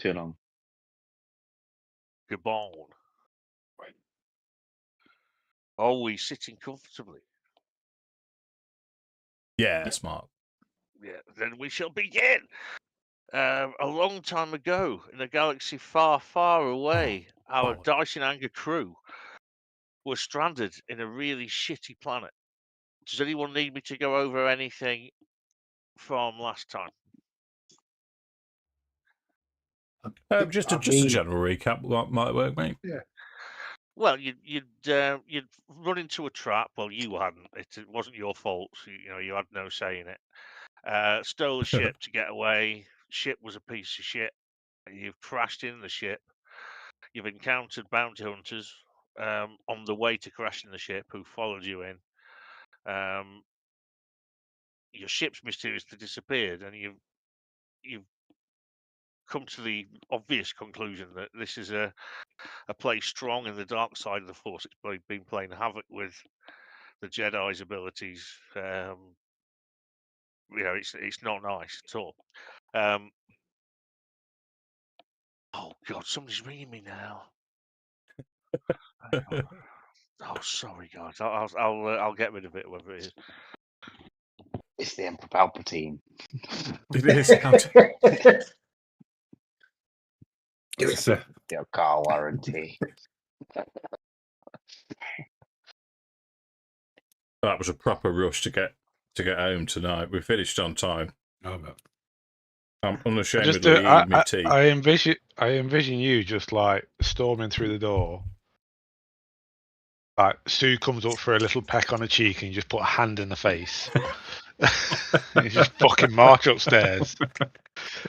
too long. Gabon. Always sitting comfortably. Yeah, smart. Yeah, then we shall begin. A long time ago, in a galaxy far, far away, our Dyson Anger crew were stranded in a really shitty planet. Does anyone need me to go over anything from last time? Just a general recap. What might work, mate? Yeah. Well, you'd run into a trap. Well, you hadn't. It wasn't your fault. You had no say in it. Stole a ship to get away. Ship was a piece of shit. You've crashed in the ship. You've encountered bounty hunters on the way to crashing the ship who followed you in. Your ship's mysteriously disappeared, and you've come to the obvious conclusion that this is a place strong in the dark side of the Force. It's been playing havoc with the Jedi's abilities. It's not nice at all. Oh God, somebody's ringing me now. Oh, sorry, guys. I'll get rid of it, whatever it is. It's the Emperor Palpatine. It is. Your car warranty. That was a proper rush to get home tonight. We finished on time. Oh, no. I'm unashamedly eating my tea. I envision you just like storming through the door. Like Sue comes up for a little peck on the cheek and you just put a hand in the face. You just fucking march upstairs.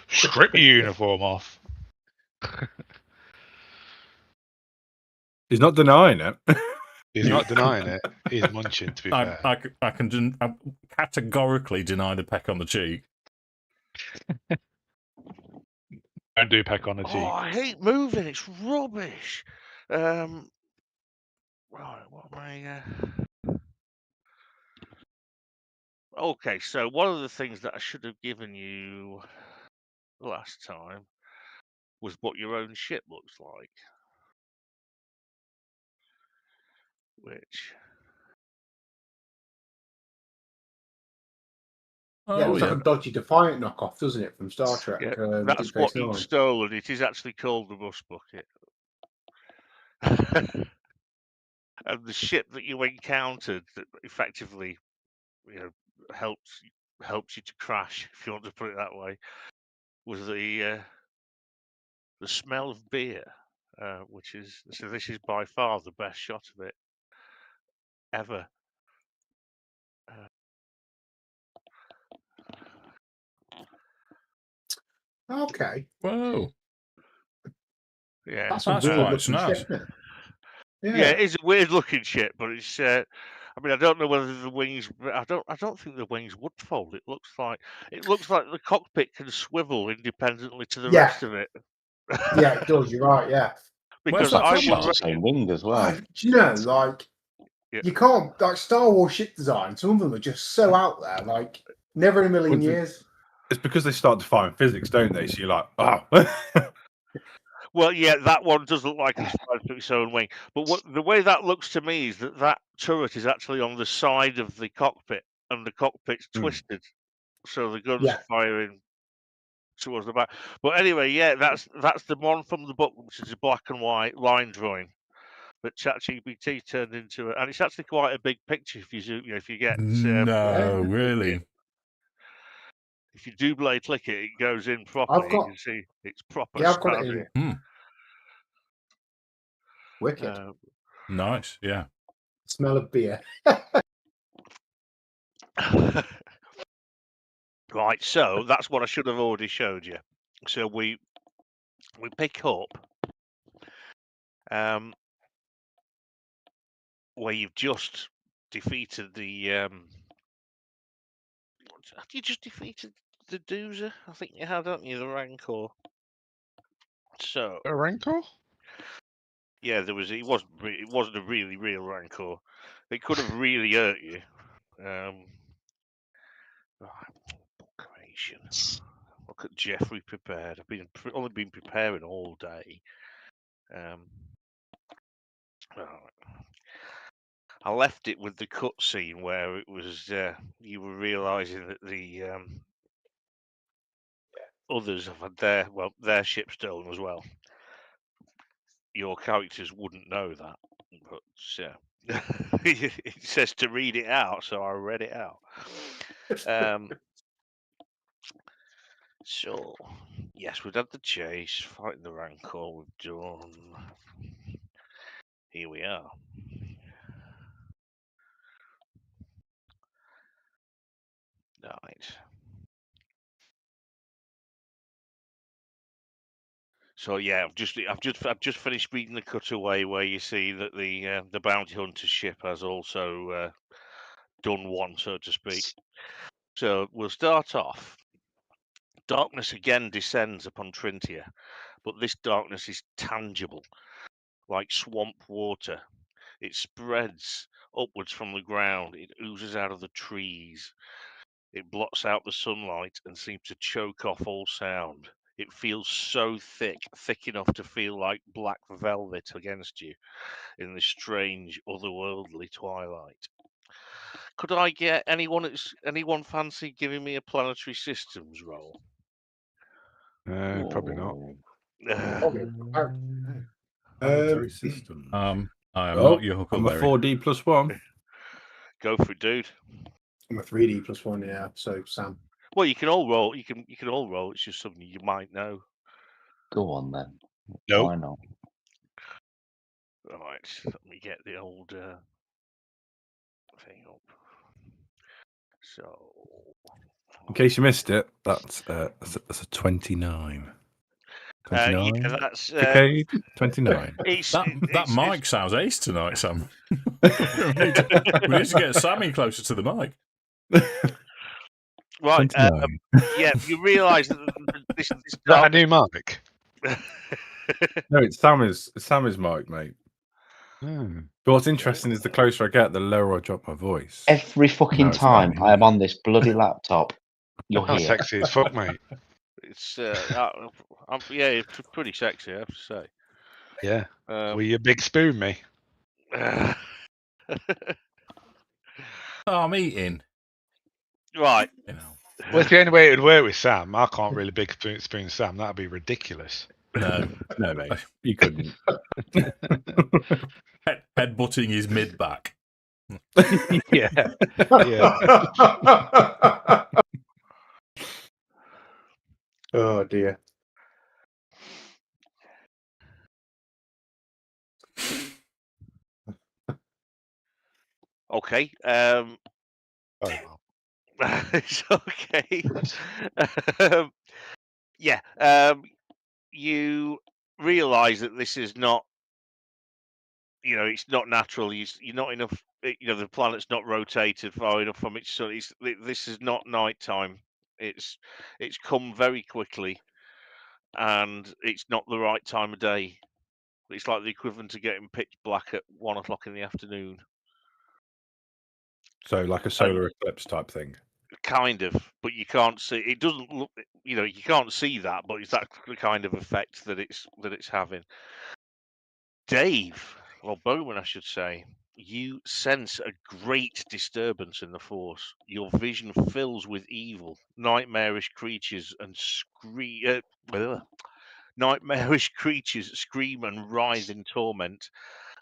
Strip your uniform off. He's not denying it. He's not denying it. He's munching, to be fair. I can categorically deny the peck on the cheek. Don't do peck on the cheek. Oh, I hate moving. It's rubbish. Right, what am I... Okay, so one of the things that I should have given you last time was what your own ship looks like. Which... Yeah, it looks like a dodgy Defiant knockoff, doesn't it, from Star Trek? Yeah, that's what you've stolen. It is actually called the Rust Bucket. And the ship that you encountered that effectively, helps you to crash, if you want to put it that way, was the smell of beer, which is this is by far the best shot of it ever. Okay. Whoa. Yeah, That's quite nice. Ship, isn't it? Yeah, it is a weird looking ship, but it's. I mean, I don't know whether the wings. I don't think the wings would fold. It looks like the cockpit can swivel independently to the rest of it. Yeah, it does. You're right. Yeah. Because I would the same wing as well. Do you know, like, you can't, like, Star Wars ship design, some of them are just so out there, like, never in a million years. It's because they start defying physics, don't they? So you're like, oh. Well, yeah, that one does look like it's flying through its own wing. But the way that looks to me is that turret is actually on the side of the cockpit, and the cockpit's twisted, so the gun's firing towards the back. But anyway, yeah, that's the one from the book, which is a black and white line drawing that ChatGPT turned into it, and it's actually quite a big picture if you zoom, if you get. No, really. If you double click it, it goes in properly. You can see it's proper. Yeah, I've got it in. Wicked. Nice, yeah. Smell of beer. Right, so that's what I should have already showed you. So we pick up where you've just defeated the. Have you just defeated the Doozer? I think you had, haven't you? The Rancor. So a Rancor? Yeah, there was. It wasn't a really real Rancor. It could have really hurt you. Right, book creation. What look at Jeffrey prepared. I've been only been preparing all day. I left it with the cutscene where it was you were realizing that the others have had their ship stolen as well. Your characters wouldn't know that, but it says to read it out, so I read it out. So yes, we've had the chase, fighting the Rancor. We've done. Here we are. Right. So yeah, I've just finished reading the cutaway where you see that the bounty hunter ship has also done one, so to speak. So we'll start off. Darkness again descends upon Trintia, but this darkness is tangible, like swamp water. It spreads upwards from the ground. It oozes out of the trees. It blots out the sunlight and seems to choke off all sound. It feels so thick enough to feel like black velvet against you in this strange, otherworldly twilight. Could I get anyone fancy giving me a planetary systems roll? Probably not. Planetary system. I am not your I'm a Huckleberry. 4D plus 1. Go for it, dude. I'm a 3D plus 1, yeah. So Sam. Well, you can all roll. You can all roll. It's just something you might know. Go on then. Nope. Why not? Right. Let me get the old thing up. So, In case you missed it, that's a 29. 29? yeah, that's 29. That mic sounds ace tonight, Sam. we need to get Sammy closer to the mic. Right. Yeah, you realise that this Is that a new mic? No, it's Sammy's mic, mate. But what's interesting is the closer I get, the lower I drop my voice. Every fucking time I am on this bloody laptop, you're That's here. sexy as fuck, mate. It's it's pretty sexy, I have to say. Yeah. Will you big spoon me? I'm eating. Right. You know. Well, it's the only way it would work with Sam. I can't really big spoon Sam. That'd be ridiculous. No, mate. You couldn't. Headbutting his mid back. Yeah. Oh dear. Okay. It's okay. You realise that this is not, it's not natural. You're not enough. The planet's not rotated far enough from its sun. This is not nighttime. It's come very quickly, and it's not the right time of day. It's like the equivalent to getting pitch black at 1 o'clock in the afternoon. So like a solar eclipse type thing. Kind of, but you can't see. It doesn't look. You can't see that, but it's that kind of effect that it's having. Dave, or Boman, I should say, you sense a great disturbance in the Force. Your vision fills with evil, nightmarish creatures and nightmarish creatures scream and writhe in torment.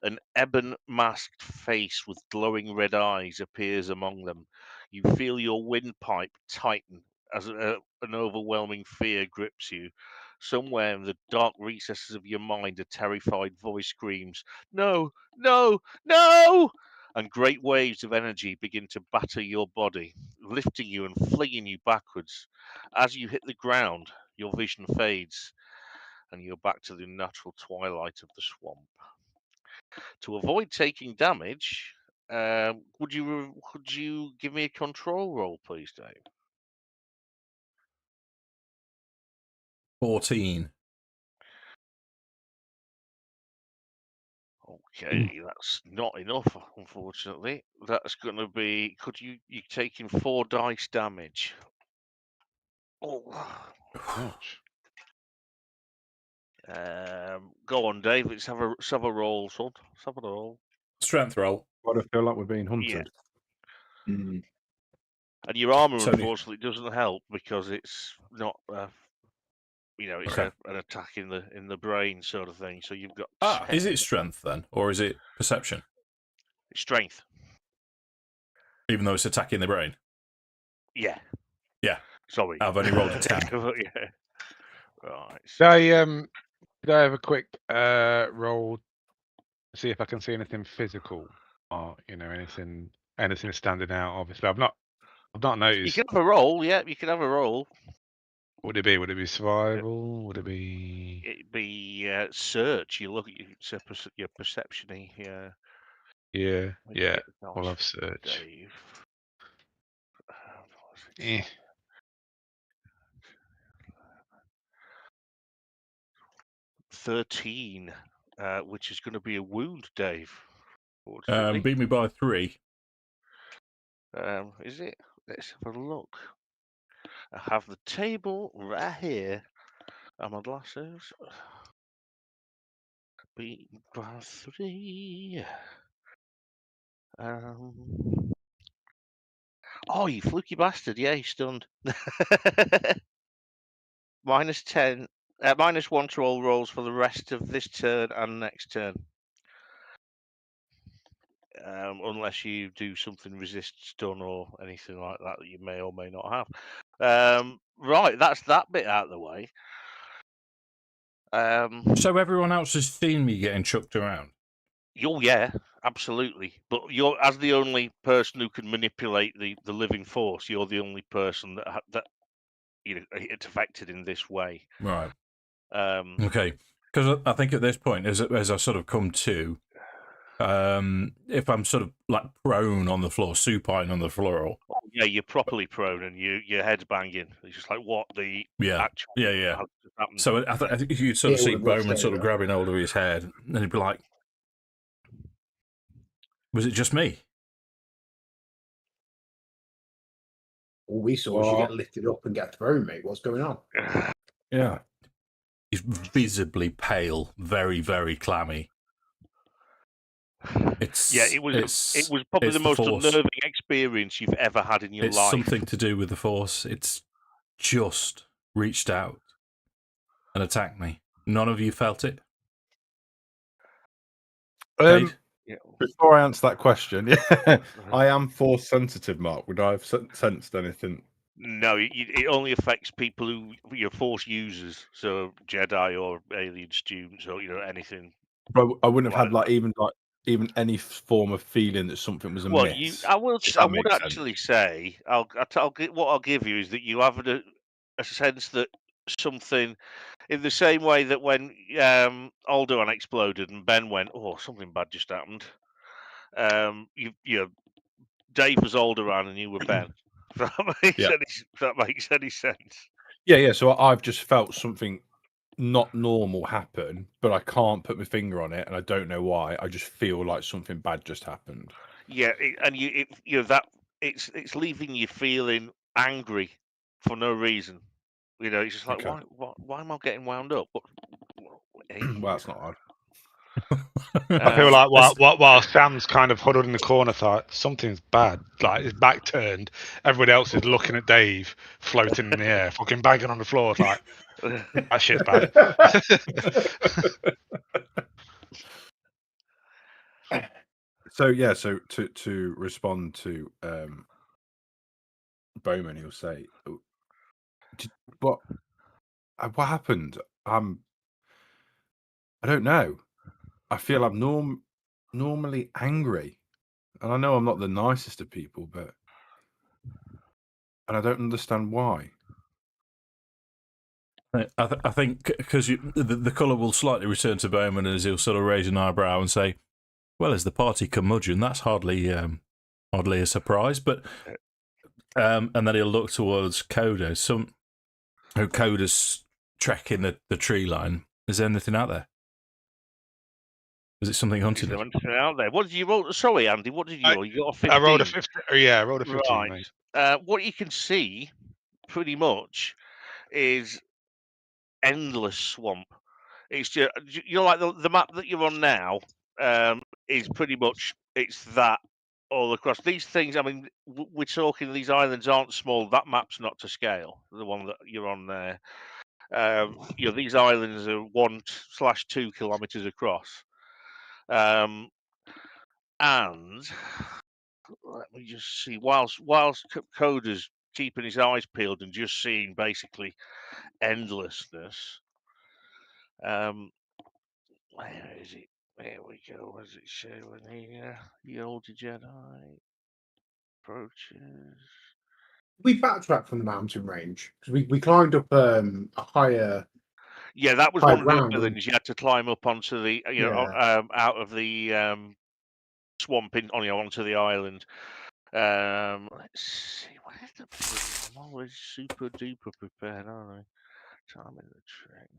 An ebon masked face with glowing red eyes appears among them. You feel your windpipe tighten as an overwhelming fear grips you. Somewhere in the dark recesses of your mind, a terrified voice screams, "No, no, no!" And great waves of energy begin to batter your body, lifting you and flinging you backwards. As you hit the ground, your vision fades, and you're back to the natural twilight of the swamp. To avoid taking damage, could you give me a control roll, please, Dave? 14. Okay, that's not enough, unfortunately. That's going to be. You're taking 4 dice damage. Oh, Ouch. Go on, Dave. Let's have a roll, son. Let's have a roll. Strength roll. Why do I feel like we're being Yeah. hunted? Mm. And your armor, So- unfortunately, doesn't help because it's not, it's Okay. an attack in the brain sort of thing. So you've got Is 10. it strength then, or is it perception? Strength? Even though it's attacking the brain. Yeah. Yeah. Sorry. I've only rolled a 10. Yeah. Right. Could I have a quick roll to see if I can see anything physical or anything standing out? Obviously, I've not You noticed. can have a roll. Yeah, you can have a roll. Would it be survival? Would it be? It'd be search. You look at your perception-y. Yeah. Yeah. Let me Yeah. get the We'll dice have for search. Dave. Eh. 13, which is going to be a wound, Dave. Beat me by 3. Is it? Let's have a look. I have the table right here. And my glasses. Beat by 3. Oh, you fluky bastard! Yeah, he's stunned. -10, -1 to all rolls for the rest of this turn and next turn. Unless you do something resist stun or anything like that you may or may not have. Right, that's that bit out of the way. So everyone else has seen me getting chucked around? Oh, yeah, absolutely. But you're, as the only person who can manipulate the living force, you're the only person that it's affected in this way. Right. Okay. Because I think at this point, as I sort of come to, if I'm sort of like prone on the floor, supine on the floor. Oh, yeah, you're properly prone and your head's banging. It's just like, what the actual Yeah. happened? So I think you'd sort of see Boman sort of grabbing hold of his head, and he'd be like, was it just me? All we saw was you get lifted up and get thrown, mate. What's going on? Yeah. He's visibly pale, very, very clammy. It was probably the most unnerving experience you've ever had in your life. It's something to do with the Force. It's just reached out and attacked me. None of you felt it? Before I answer that question, I am Force sensitive, Mark. Would I have sensed anything? No, it only affects people who your Force users, so Jedi or alien students or anything. But I wouldn't have had even any form of feeling that something was amiss. I would actually say what I'll give you is that you have a sense that something, in the same way that when Alderaan exploded and Ben went, oh, something bad just happened. Dave was Alderaan and you were Ben. If that makes any sense. Yeah. So I've just felt something not normal happen, but I can't put my finger on it, and I don't know why. I just feel like something bad just happened. Yeah, it's leaving you feeling angry for no reason. It's just like, why am I getting wound up? Well, that's not hard. I feel like while Sam's kind of huddled in the corner, thought something's bad. Like his back turned, everybody else is looking at Dave floating in the air, fucking banging on the floor. Like that shit's bad. So to respond to Boman, he'll say, "What happened? I don't know. I feel I'm normally angry, and I know I'm not the nicest of people, and I don't understand why." I think because the colour will slightly return to Bowman as he'll sort of raise an eyebrow and say, well, as the party curmudgeon, that's hardly a surprise. But and then he'll look towards Koda. Koda's trekking the tree line. Is there anything out there? Is it something hunted? Is there anything out there? What did you roll? Sorry, Andy. What did you roll? You got a 15. I rolled a 15. Yeah, I rolled a 15. Right. Mate. What you can see, pretty much, is endless swamp. It's just, like the map that you're on now is pretty much it's that all across. These things, I mean, we're talking these islands aren't small. That map's not to scale. The one that you're on there. These islands are 1/2 kilometers across. And let me just see. Whilst Koda's keeping his eyes peeled and just seeing basically endlessness. Where is it? There we go. What does it say when the older Jedi approaches? We backtracked from the mountain range because we climbed up a higher. Yeah, that was high one of the ground, islands you had to climb up onto the out of the swamp onto the island. Let's see. Where's the? I'm always super duper prepared, aren't I? Time in the trek.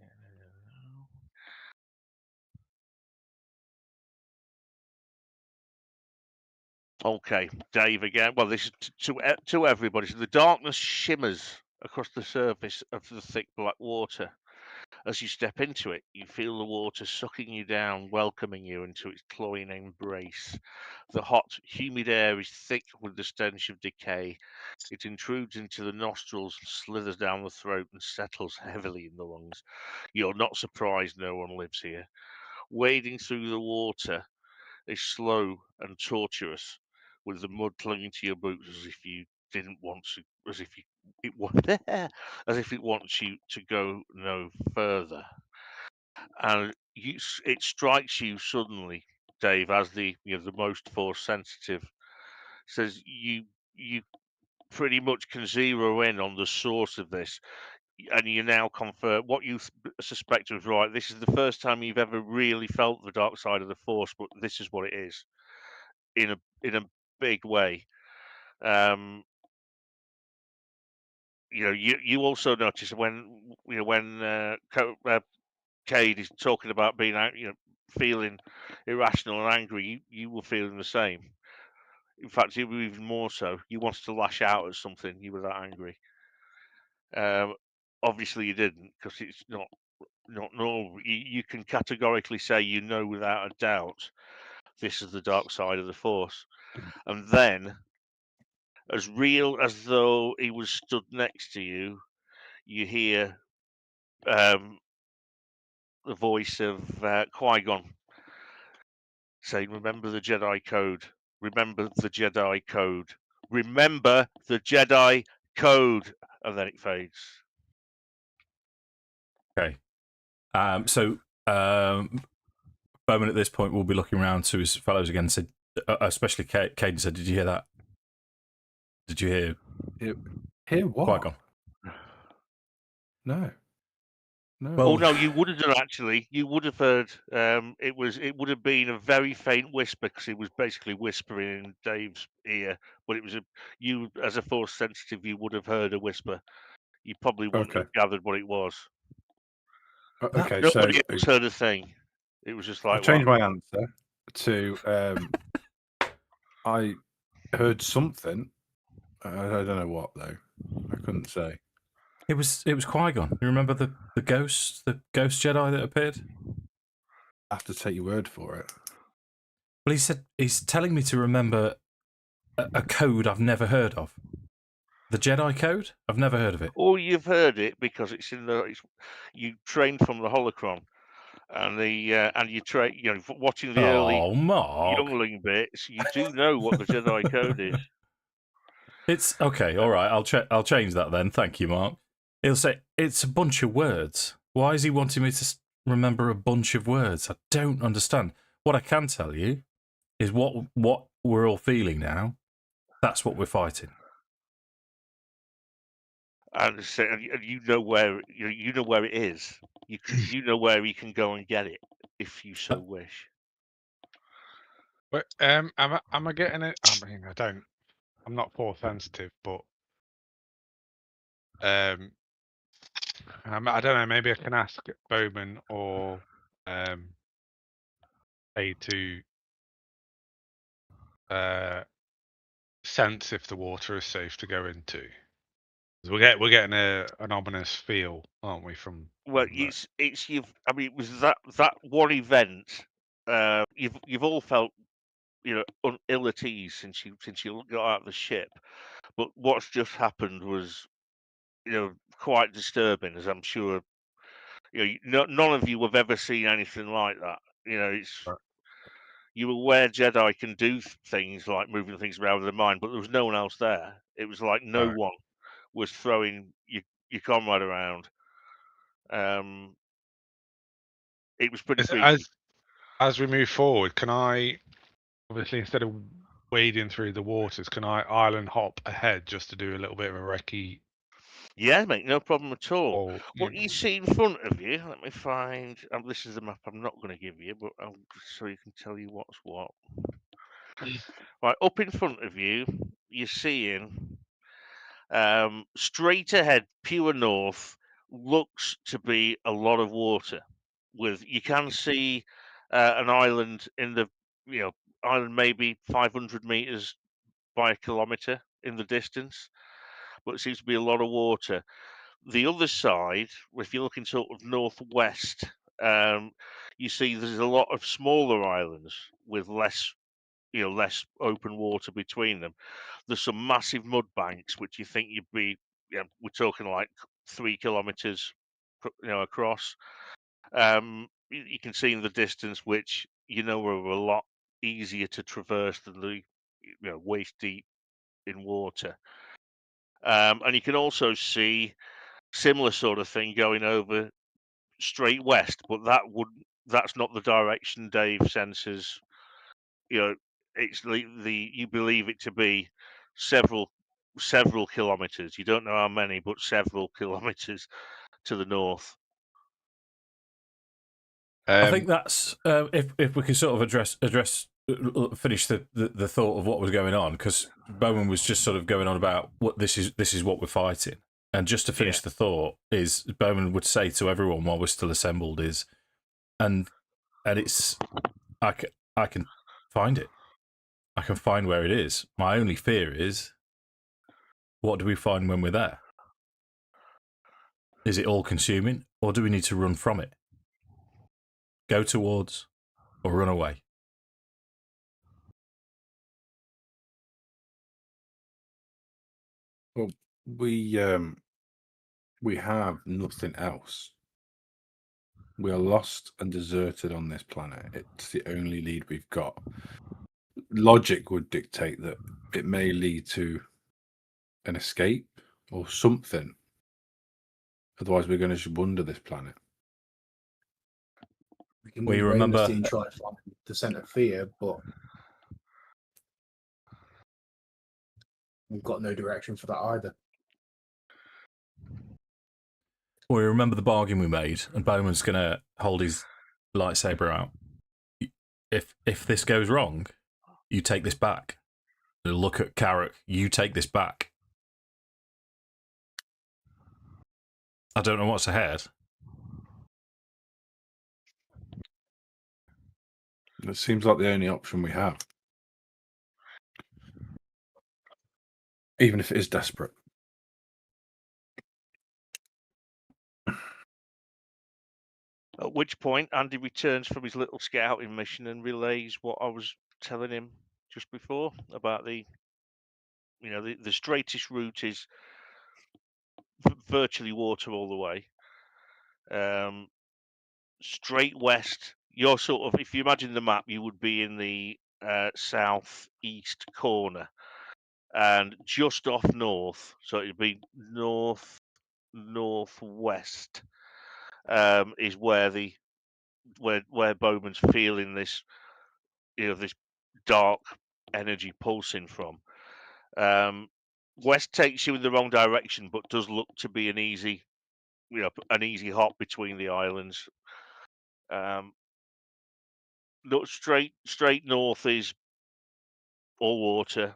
Okay, Dave again. Well, this is to everybody. So the darkness shimmers across the surface of the thick black water. As you step into it, you feel the water sucking you down, welcoming you into its cloying embrace. The hot, humid air is thick with the stench of decay. It intrudes into the nostrils, slithers down the throat, and settles heavily in the lungs. You're not surprised no one lives here. Wading through the water is slow and tortuous, with the mud clinging to your boots as if you didn't want to, as if it wants you to go no further. And it strikes you suddenly, Dave, as the most force sensitive, says you pretty much can zero in on the source of this, and you now confirm what you suspect was right. This is the first time you've ever really felt the dark side of the force, but this is what it is. In a big way. You also notice when Cade is talking about being out, feeling irrational and angry. You were feeling the same. In fact, you were even more so. You wanted to lash out at something. You were that angry. Obviously, you didn't, because it's not normal. You can categorically say without a doubt this is the dark side of the Force. And then, as real as though he was stood next to you, you hear the voice of Qui-Gon saying, "Remember the Jedi Code. Remember the Jedi Code. Remember the Jedi Code." And then it fades. Okay. So Boman at this point will be looking around to his fellows again and said, especially Caden said, "Did you hear that? Did you hear Hear what? Qui-Gon?" No. No. Well, no, you would have done actually. You would have heard. It would have been a very faint whisper, because he was basically whispering in Dave's ear. But it was you as a Force sensitive, you would have heard a whisper. You probably wouldn't have gathered what it was. Okay, Nobody else heard a thing. It was just like, I've changed my answer to I heard something. I don't know what though. I couldn't say. it was Qui-Gon. You remember the ghost Jedi that appeared? I have to take your word for it. Well, he said he's telling me to remember a code I've never heard of. The Jedi Code? I've never heard of it. Or you've heard it because it's in you trained from the holocron, and you train. Watching the early Mark. youngling bits, you do know what the Jedi Code is. It's okay. All right. I'll change that then. Thank you, Mark. He'll say it's a bunch of words. Why is he wanting me to remember a bunch of words? I don't understand. What I can tell you is what we're all feeling now. That's what we're fighting. And you know where you know where it is. You know where you can go and get it if you so wish. But am I getting it? I mean, I'm not Force sensitive, but I don't know. Maybe I can ask Bowman or A to sense if the water is safe to go into. We're getting an ominous feel, aren't we? From Well, it's you've. I mean, it was that one event. You've all felt ill at ease since you got out of the ship. But what's just happened was quite disturbing, as I'm sure none of you have ever seen anything like that. It's you're aware Jedi can do things like moving things around with their mind, but there was no one else there. It was like no Right. one was throwing your comrade around. It was pretty freaky. As we move forward, can I obviously instead of wading through the waters, can I island hop ahead just to do a little bit of a recce? Yeah, mate, no problem at all. Or What you see in front of you, let me find. This is the map I'm not going to give you, but so you can tell you what's what. Right, up in front of you, you're seeing straight ahead, pure north, looks to be a lot of water. You can see an island in the island maybe 500 meters by a kilometer in the distance, but it seems to be a lot of water. The other side, if you're looking sort of northwest, you see there's a lot of smaller islands with less open water between them. There's some massive mud banks which you think you'd be we're talking like 3 kilometers across. You can see in the distance which are a lot easier to traverse than the waist deep in water. And you can also see similar sort of thing going over straight west, but that's not the direction Dave senses. It's you believe it to be several kilometers. You don't know how many, but several kilometers to the north. I think that's if we can sort of finish the thought of what was going on, because Boman was just sort of going on about what this is what we're fighting, and just to finish the thought is Boman would say to everyone while we're still assembled is, and it's I can find it, I can find where it is. My only fear is, what do we find when we're there? Is it all consuming, or do we need to run from it? Go towards or run away? Well, we have nothing else. We are lost and deserted on this planet. It's the only lead we've got. Logic would dictate that it may lead to an escape or something. Otherwise, we're going to wander this planet. We can Well, you move remember- aimlessly and try to find the centre of fear, but we've got no direction for that either. Well, you remember the bargain we made, and Bowman's going to hold his lightsaber out. If this goes wrong, you take this back. Look at Karrakk, you take this back. I don't know what's ahead. It seems like the only option we have. Even if it is desperate. At which point, Andy returns from his little scouting mission and relays what I was telling him just before about the straightest route is virtually water all the way. Straight west. You're sort of, if you imagine the map, you would be in the southeast corner, and just off north. So it'd be northwest. Is where Bowman's feeling this, this dark energy pulsing from. West takes you in the wrong direction, but does look to be an easy hop between the islands. Straight north is all water,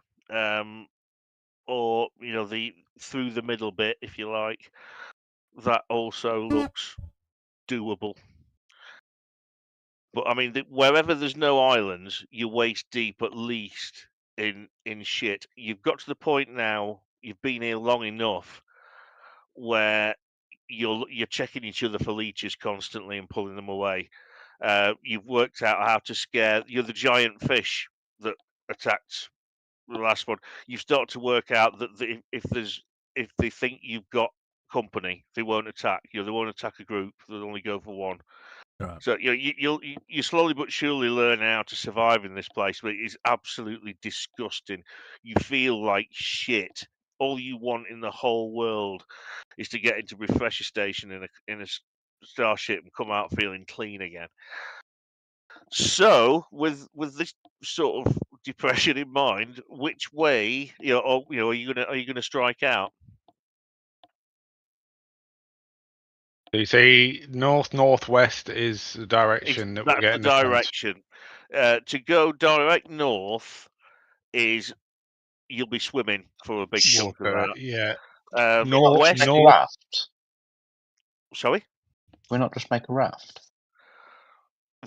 or the through the middle bit, if you like. That also looks doable. But I mean, wherever there's no islands, you're waist deep at least in shit. You've got to the point now. You've been here long enough where you're checking each other for leeches constantly and pulling them away. You've worked out how to scare the giant fish that attacked the last one. You've started to work out that if they think you've got company, they won't attack. They won't attack a group. They'll only go for one. Right. So you slowly but surely learn how to survive in this place, but it is absolutely disgusting. You feel like shit. All you want in the whole world is to get into refresher station in a starship and come out feeling clean again. So, with this sort of depression in mind, which way are you gonna strike out? So you say northwest is the direction that we're That's the getting the transfer. direction. To go direct north is you'll be swimming for a big chunk of that. Yeah. West. Make a raft. Sorry, Why not just make a raft?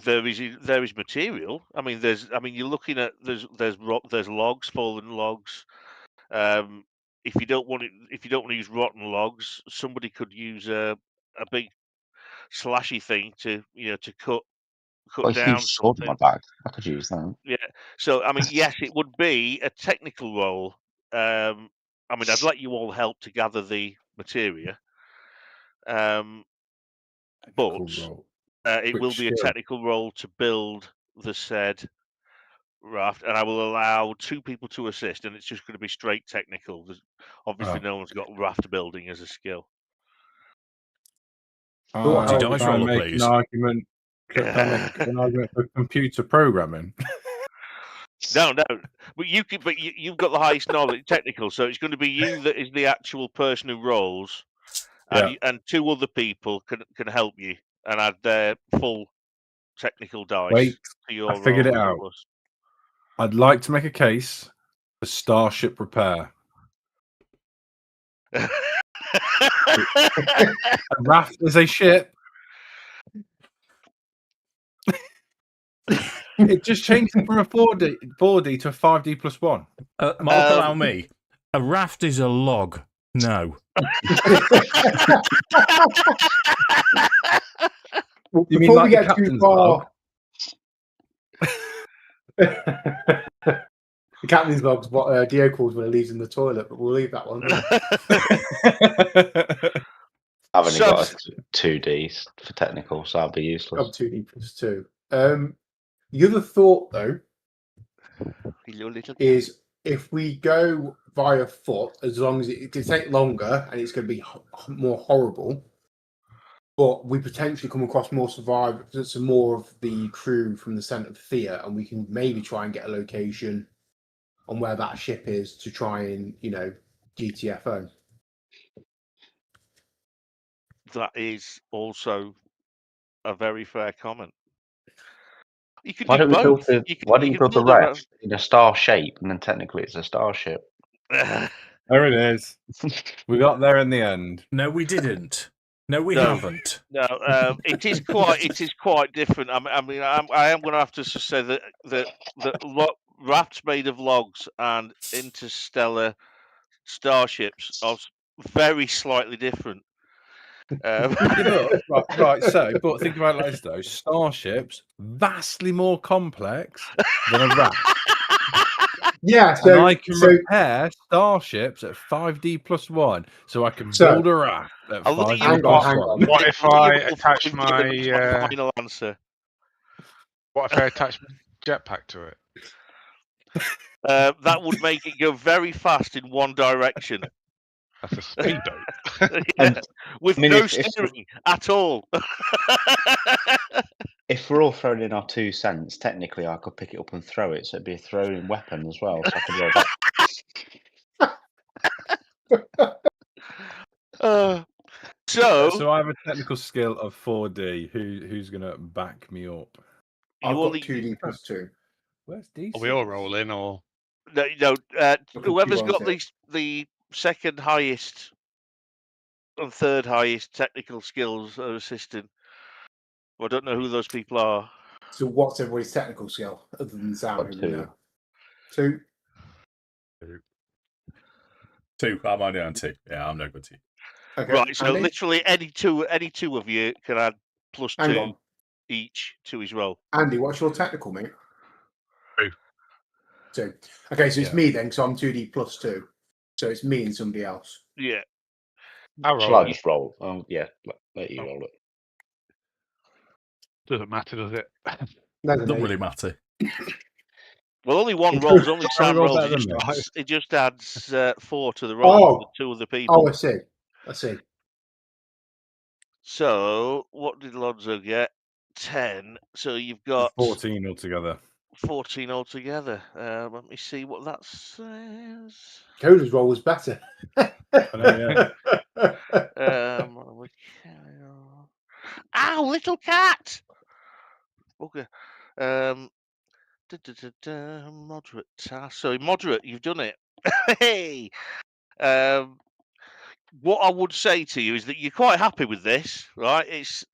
there is material. I mean, you're looking at there's logs, fallen logs. If you don't want to use rotten logs, somebody could use a big slashy thing to cut Well, down huge sword in my something. bag. I could use that. Yeah. So I mean, yes, it would be a technical role. I mean, I'd let you all help to gather the materia. But Cool role. it Quick will be a skill. technical role to build the said raft, and I will allow 2 people to assist, and it's just going to be straight technical. Obviously, no one's got raft building as a skill. Dice Can I roller, make please. an argument? Can I make an argument for computer programming? No, but you've got the highest knowledge, technical. So it's going to be you that is the actual person who rolls, and and 2 other people can help you and add their full technical dice Wait, to your I figured it roll. out. I'd like to make a case for starship repair. A raft is a ship. It just changed from a 4D to a 5D plus 1. Mark, allow me. A raft is a log. No. You mean Before like we the get too captain's log? far, the captain's log's what Dio calls when he leaves in the toilet, but we'll leave that one. I've only got a 2D for technical, so I'll be useless. Up 2D plus 2. The other thought, though, is if we go via foot, as long as it can take longer and it's going to be more horrible, but we potentially come across more survivors, some more of the crew from the centre of fear, and we can maybe try and get a location on where that ship is to try and, GTFO. That is also a very fair comment. You can Why do don't we build both. why don't you build the raft in a star shape, and then technically it's a starship? There it is. We got there in the end. No, we didn't. No, we haven't. No, it is quite different. I mean, I am going to have to say that rafts made of logs and interstellar starships are very slightly different. Right. So, but think about it like this though: starships vastly more complex than a raft. Yeah, and I can repair starships at 5D plus 1, so I can build a raft at 5D plus 1. What if I attach my final answer? What if I attach my jetpack to it? That would make it go very fast in one direction. That's a speedboat. Yeah, with no steering at all. If we're all throwing in our 2 cents, technically I could pick it up and throw it, so it'd be a throwing weapon as well. So I could roll back. So I have a technical skill of 4D. Who's gonna back me up? I've got 2D plus 2. Where's D? Are we all rolling or? No. Whoever's got the second highest and third highest technical skills are assisting. I don't know who those people are. So what's everybody's technical skill other than Sam? 2. 2. 2. I'm only on 2. Yeah, I'm no good to you. Okay, Right, so Andy? literally any two of you can add plus Hang 2 on. each to his roll. Andy, what's your technical, mate? 2. 2. Okay, so it's Yeah. me then, because I'm 2D plus 2. So it's me and somebody else. Yeah. I'll Shall roll I it. just roll? Oh, yeah, let you Oh. roll it. Doesn't matter, does it? Doesn't Don't it? really matter. Well, only one It's rolls, good. only Sorry, Sam roll rolls. better than me. It just adds 4 to the roll for the 2 other people. Oh, I see. I see. So, what did Lonzo get? 10. So you've got 14 altogether. 14 altogether. Let me see what that says. Koda's roll was better. I know, yeah. Ow, little cat! Okay. Moderate task. So moderate, you've done it. Hey. What I would say to you is that you're quite happy with this, right? It's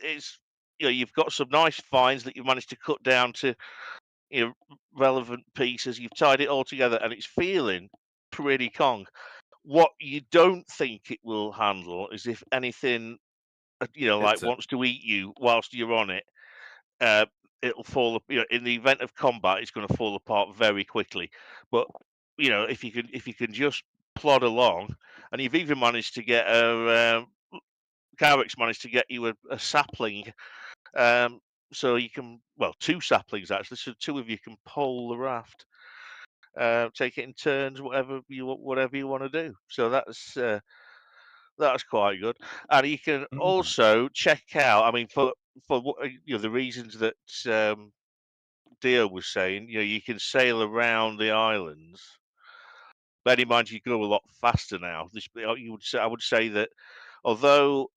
you've got some nice finds that you've managed to cut down to relevant pieces. You've tied it all together, and it's feeling pretty Kong. What you don't think it will handle is if anything, like wants to eat you whilst you're on it. It'll fall. In the event of combat, it's going to fall apart very quickly. But if you can just plod along, and you've even managed to get Karrakk's managed to get you a sapling. So you can, 2 saplings actually. So 2 of you can pole the raft. Take it in turns, whatever you want to do. So that's quite good. And you can also check out. I mean, for the reasons that Dio was saying, you can sail around the islands. Bear in mind, you go a lot faster now. I would say that although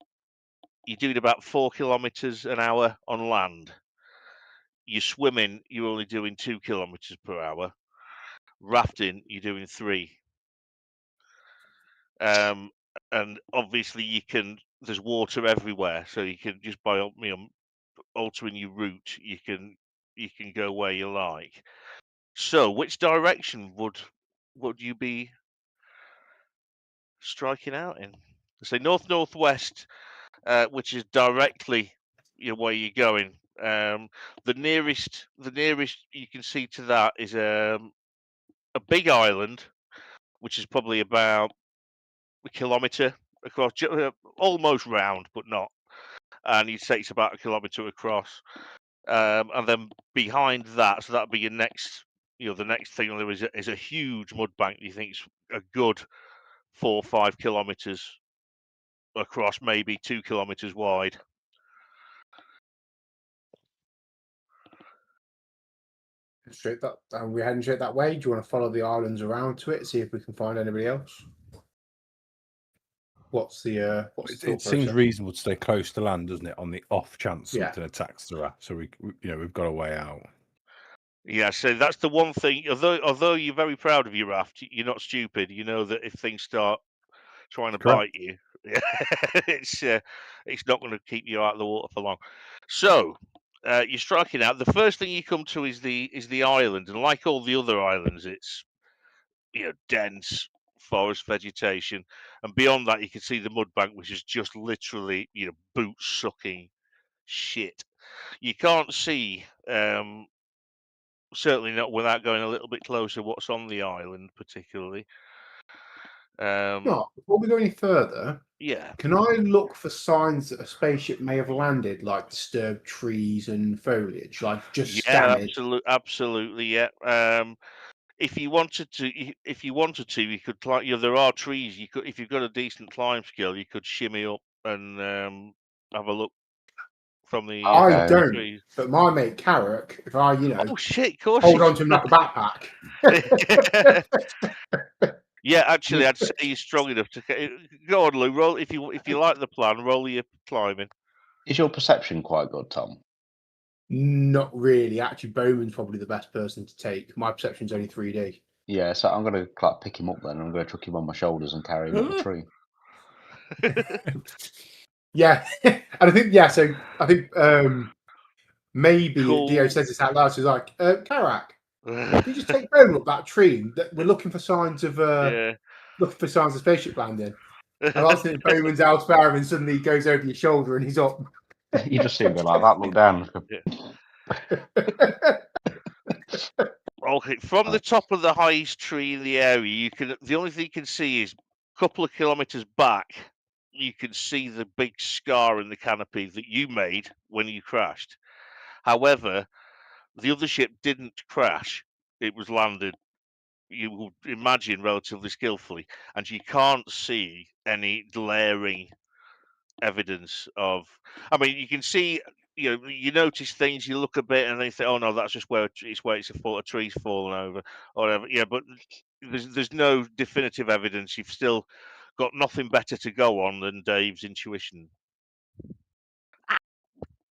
you're doing about 4 kilometers an hour on land, you're swimming, you're only doing 2 kilometers per hour. Rafting, you're doing 3. And obviously there's water everywhere, so you can just by altering your route, you can go where you like. So, which direction would you be striking out in? Say north-northwest, which is directly where you're going. The nearest you can see to that is a big island, which is probably about a kilometre across, almost round, but not. And you'd say it's about a kilometre across. And then behind that, so that'd be your next, the next thing there is a huge mud bank. You think it's a good 4 or 5 kilometres across, maybe 2 kilometres wide. Are we heading straight that way? Do you want to follow the islands around to it, see if we can find anybody else? What's the It seems reasonable to stay close to land, doesn't it? On the off chance Yeah. something attacks the raft, so we've got a way out. Yeah, so that's the one thing. Although you're very proud of your raft, you're not stupid. You know that if things start trying to bite you, it's not going to keep you out of the water for long. So you're striking out. The first thing you come to is the island, and like all the other islands, it's dense forest vegetation, and beyond that you can see the mud bank, which is just literally boot sucking shit. You can't see. Certainly not without going a little bit closer what's on the island particularly. No, before we go any further, Yeah. can I look for signs that a spaceship may have landed, like disturbed trees and foliage, like just damage? Absolutely, yeah. If you wanted to, you could climb. There are trees. You could, if you've got a decent climb skill, you could shimmy up and have a look from the. I don't, trees. but my mate Karrakk, if I, Oh shit! Of course. hold on to him like a backpack. Yeah, actually, I'd say you're strong enough to go on, Lou. Roll if you like the plan. Roll your climbing. Is your perception quite good, Tom? Not really. Actually, Boman's probably the best person to take. My perception's only 3D. Yeah, so I'm going to pick him up then. I'm going to chuck him on my shoulders and carry him up the tree. Yeah, and I think So I think maybe Cool. Dio says this out loud. She's like, Karrakk, can you just take Bowman up that tree? We're looking for signs of Yeah. looking for signs of spaceship landing. I like seeing Bowman's house fire and suddenly he goes over your shoulder and he's up. You just see him go like that, look down. Okay, from the top of the highest tree in the area, the only thing you can see is a couple of kilometers back. You can see the big scar in the canopy that you made when you crashed. However, the other ship didn't crash; it was landed. You would imagine relatively skillfully, and you can't see any glaring evidence of. I mean, you can see. You notice things. You look a bit, and then you think, "Oh no, that's just where it's a tree's fallen over, or whatever." Yeah, but there's no definitive evidence. You've still got nothing better to go on than Dave's intuition.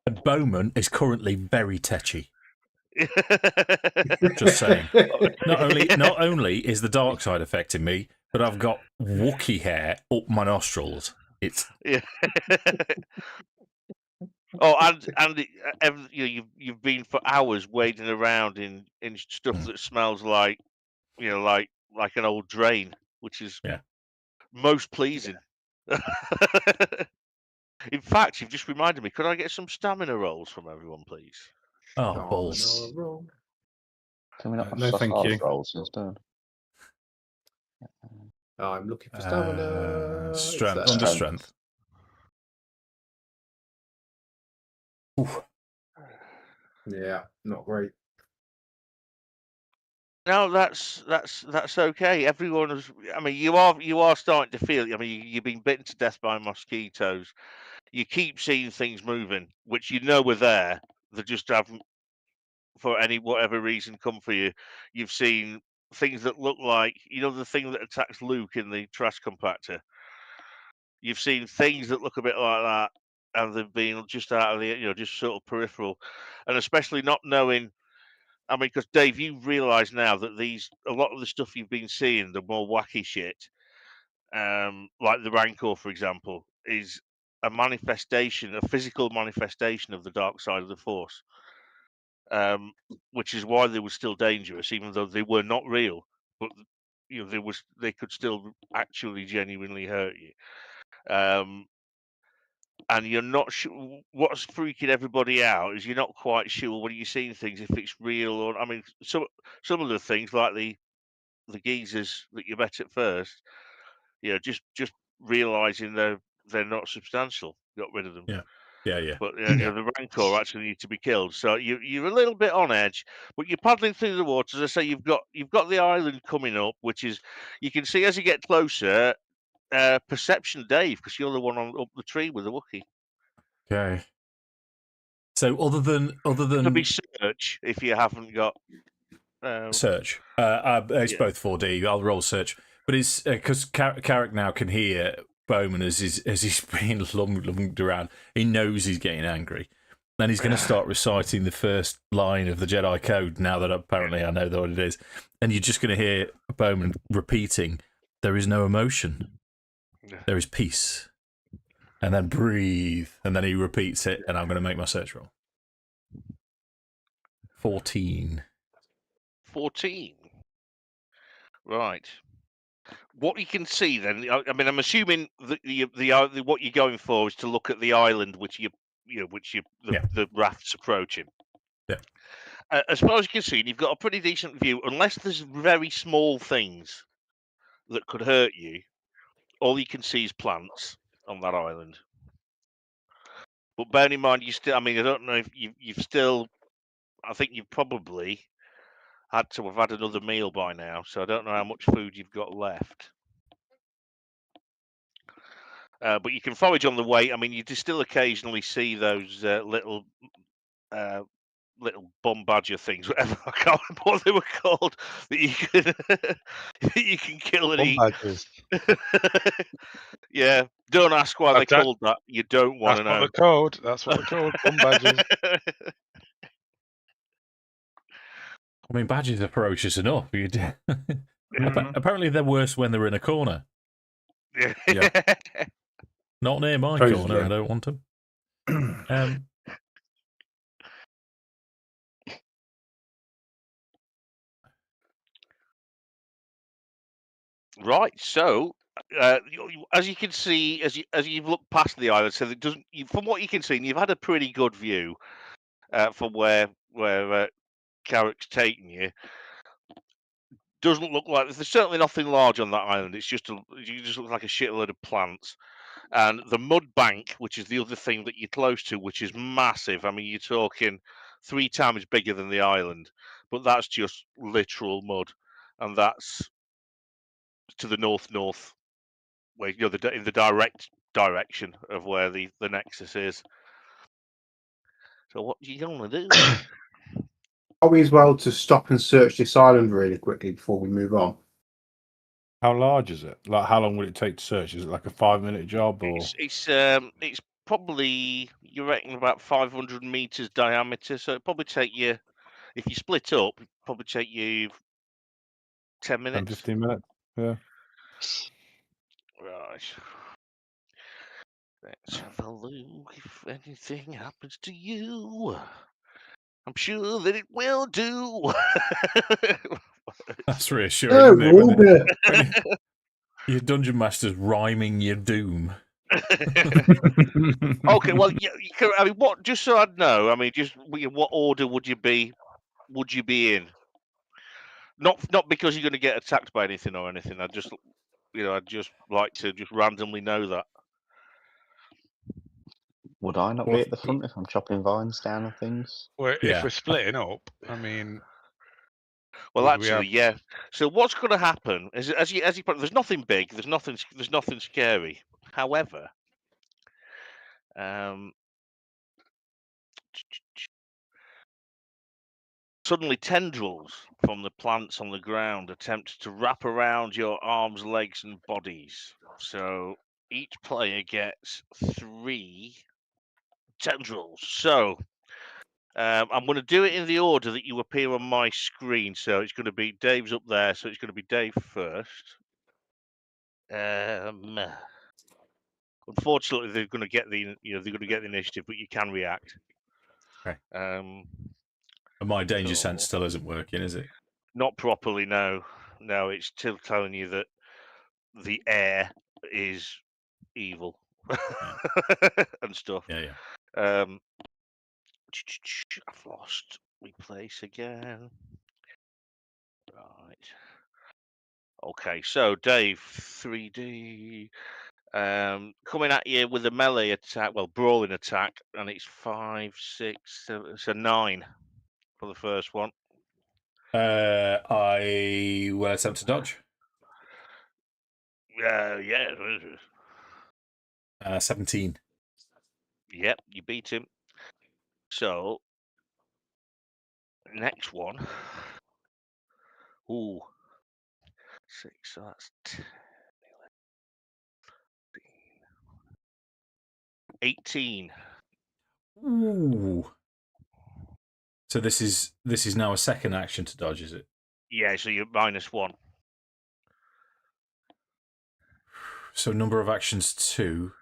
And Boman is currently very tetchy. Just saying. Not only is the dark side affecting me, but I've got Wookiee hair up my nostrils. It's yeah. Oh, and you've been for hours wading around in stuff that smells like like an old drain, which is most pleasing. In fact, you've just reminded me. Could I get some stamina rolls from everyone, please? Oh, balls. Can we not have No, thank StarWars you. rolls instead? I'm looking for stamina. Strength, under strength. Oof. Yeah, not great. No, that's okay. Everyone is. I mean, you are starting to feel. I mean, you've been bitten to death by mosquitoes. You keep seeing things moving, which you know were there. They just haven't, for whatever reason, come for you. You've seen things that look like the thing that attacks Luke in the trash compactor. You've seen things that look a bit like that, and they've been just out of the just sort of peripheral, and especially not knowing. I mean, because Dave, you realise now that a lot of the stuff you've been seeing, the more wacky shit, like the Rancor, for example, is a physical manifestation of the dark side of the Force, which is why they were still dangerous, even though they were not real. But they could still actually genuinely hurt you. And you're not sure what's freaking everybody out is you're not quite sure when you're seeing things if it's real or. I mean, some of the things like the geezers that you met at first, just realizing they're not substantial. Got rid of them. Yeah. But the Rancor actually need to be killed. So you're a little bit on edge, but you're paddling through the waters. As I say, you've got the island coming up, which is you can see as you get closer. Perception, Dave, because you're the one up the tree with the Wookiee. Okay. So other than It could be search if you haven't got search. It's both 4D. I'll roll search, but it's because Karrakk now can hear Boman as he's being lunged around. He knows he's getting angry. Then he's going to start reciting the first line of the Jedi Code. Now that apparently I know what it is, and you're just going to hear Boman repeating, "There is no emotion. There is peace." And then breathe, and then he repeats it, and I'm going to make my search roll. 14. 14. Right. What you can see then, I mean, I'm assuming that the what you're going for is to look at the island which the raft's approaching. Yeah. As far as you can see, you've got a pretty decent view, unless there's very small things that could hurt you. All you can see is plants on that island. But bearing in mind, I don't know if you've still. I think you've probably had to have had another meal by now, so I don't know how much food you've got left. But you can forage on the way. I mean, you just still occasionally see those little bum badger things, whatever. I can't remember what they were called, that you can kill and eat. Badgers. Yeah, don't ask why they're called that. You don't want to know. That's what they're called. Bum badgers. I mean, badgers are ferocious enough. Apparently, they're worse when they're in a corner. Yeah. Not near my corner. I don't want them. Right. So as you can see, as you look past the island, so it doesn't. From what you can see, and you've had a pretty good view from where Karrakk's taking you. Doesn't look like there's certainly nothing large on that island. It's just you just look like a shitload of plants, and the mud bank, which is the other thing that you're close to, which is massive. I mean, you're talking 3 times bigger than the island, but that's just literal mud, and that's to the north, where in the direct direction of where the nexus is. So what do you gonna do? Are we as well to stop and search this island really quickly before we move on? How large is it? Like, how long would it take to search? Is it like a 5-minute job, or It's probably, you reckon, about 500 meters diameter. So it'd probably take you, if you split up, it'd probably take you 10 10, minutes. 15 minutes? Yeah. Right. Let's have a look if anything happens to you. I'm sure that it will do. That's reassuring, No, isn't it? we're all gonna. When your dungeon master's rhyming your doom. Okay, well, yeah, I mean, what? Just so I'd know, I mean, just what order would you be in? Not because you're going to get attacked by anything or anything. I'd just like to just randomly know that. Would I not Well, be at the front if I'm chopping vines down and things? Well, if Yeah. we're splitting up, I mean, Well, would we actually, yeah. So what's going to happen is, as you put, there's nothing big, there's nothing scary. However, suddenly tendrils from the plants on the ground attempt to wrap around your arms, legs, and bodies. So each player gets 3 tendrils. So I'm going to do it in the order that you appear on my screen. So it's going to be Dave's up there. So it's going to be Dave first. Unfortunately, they're going to get the initiative, but you can react. Okay. And my danger sense still isn't working, is it? Not properly. No, it's still telling you that the air is evil and stuff. Yeah. I've lost replace again. Right. Okay, so Dave, 3D, coming at you with a melee attack, well, brawling attack, and it's 5, 6, 7, so 9 for the first one. I will attempt to dodge. Yeah. 17. Yep, you beat him. So, next one. Ooh. 6, so that's 10, 18. Ooh. So this is now a second action to dodge, is it? Yeah, so you're -1. So number of actions 2.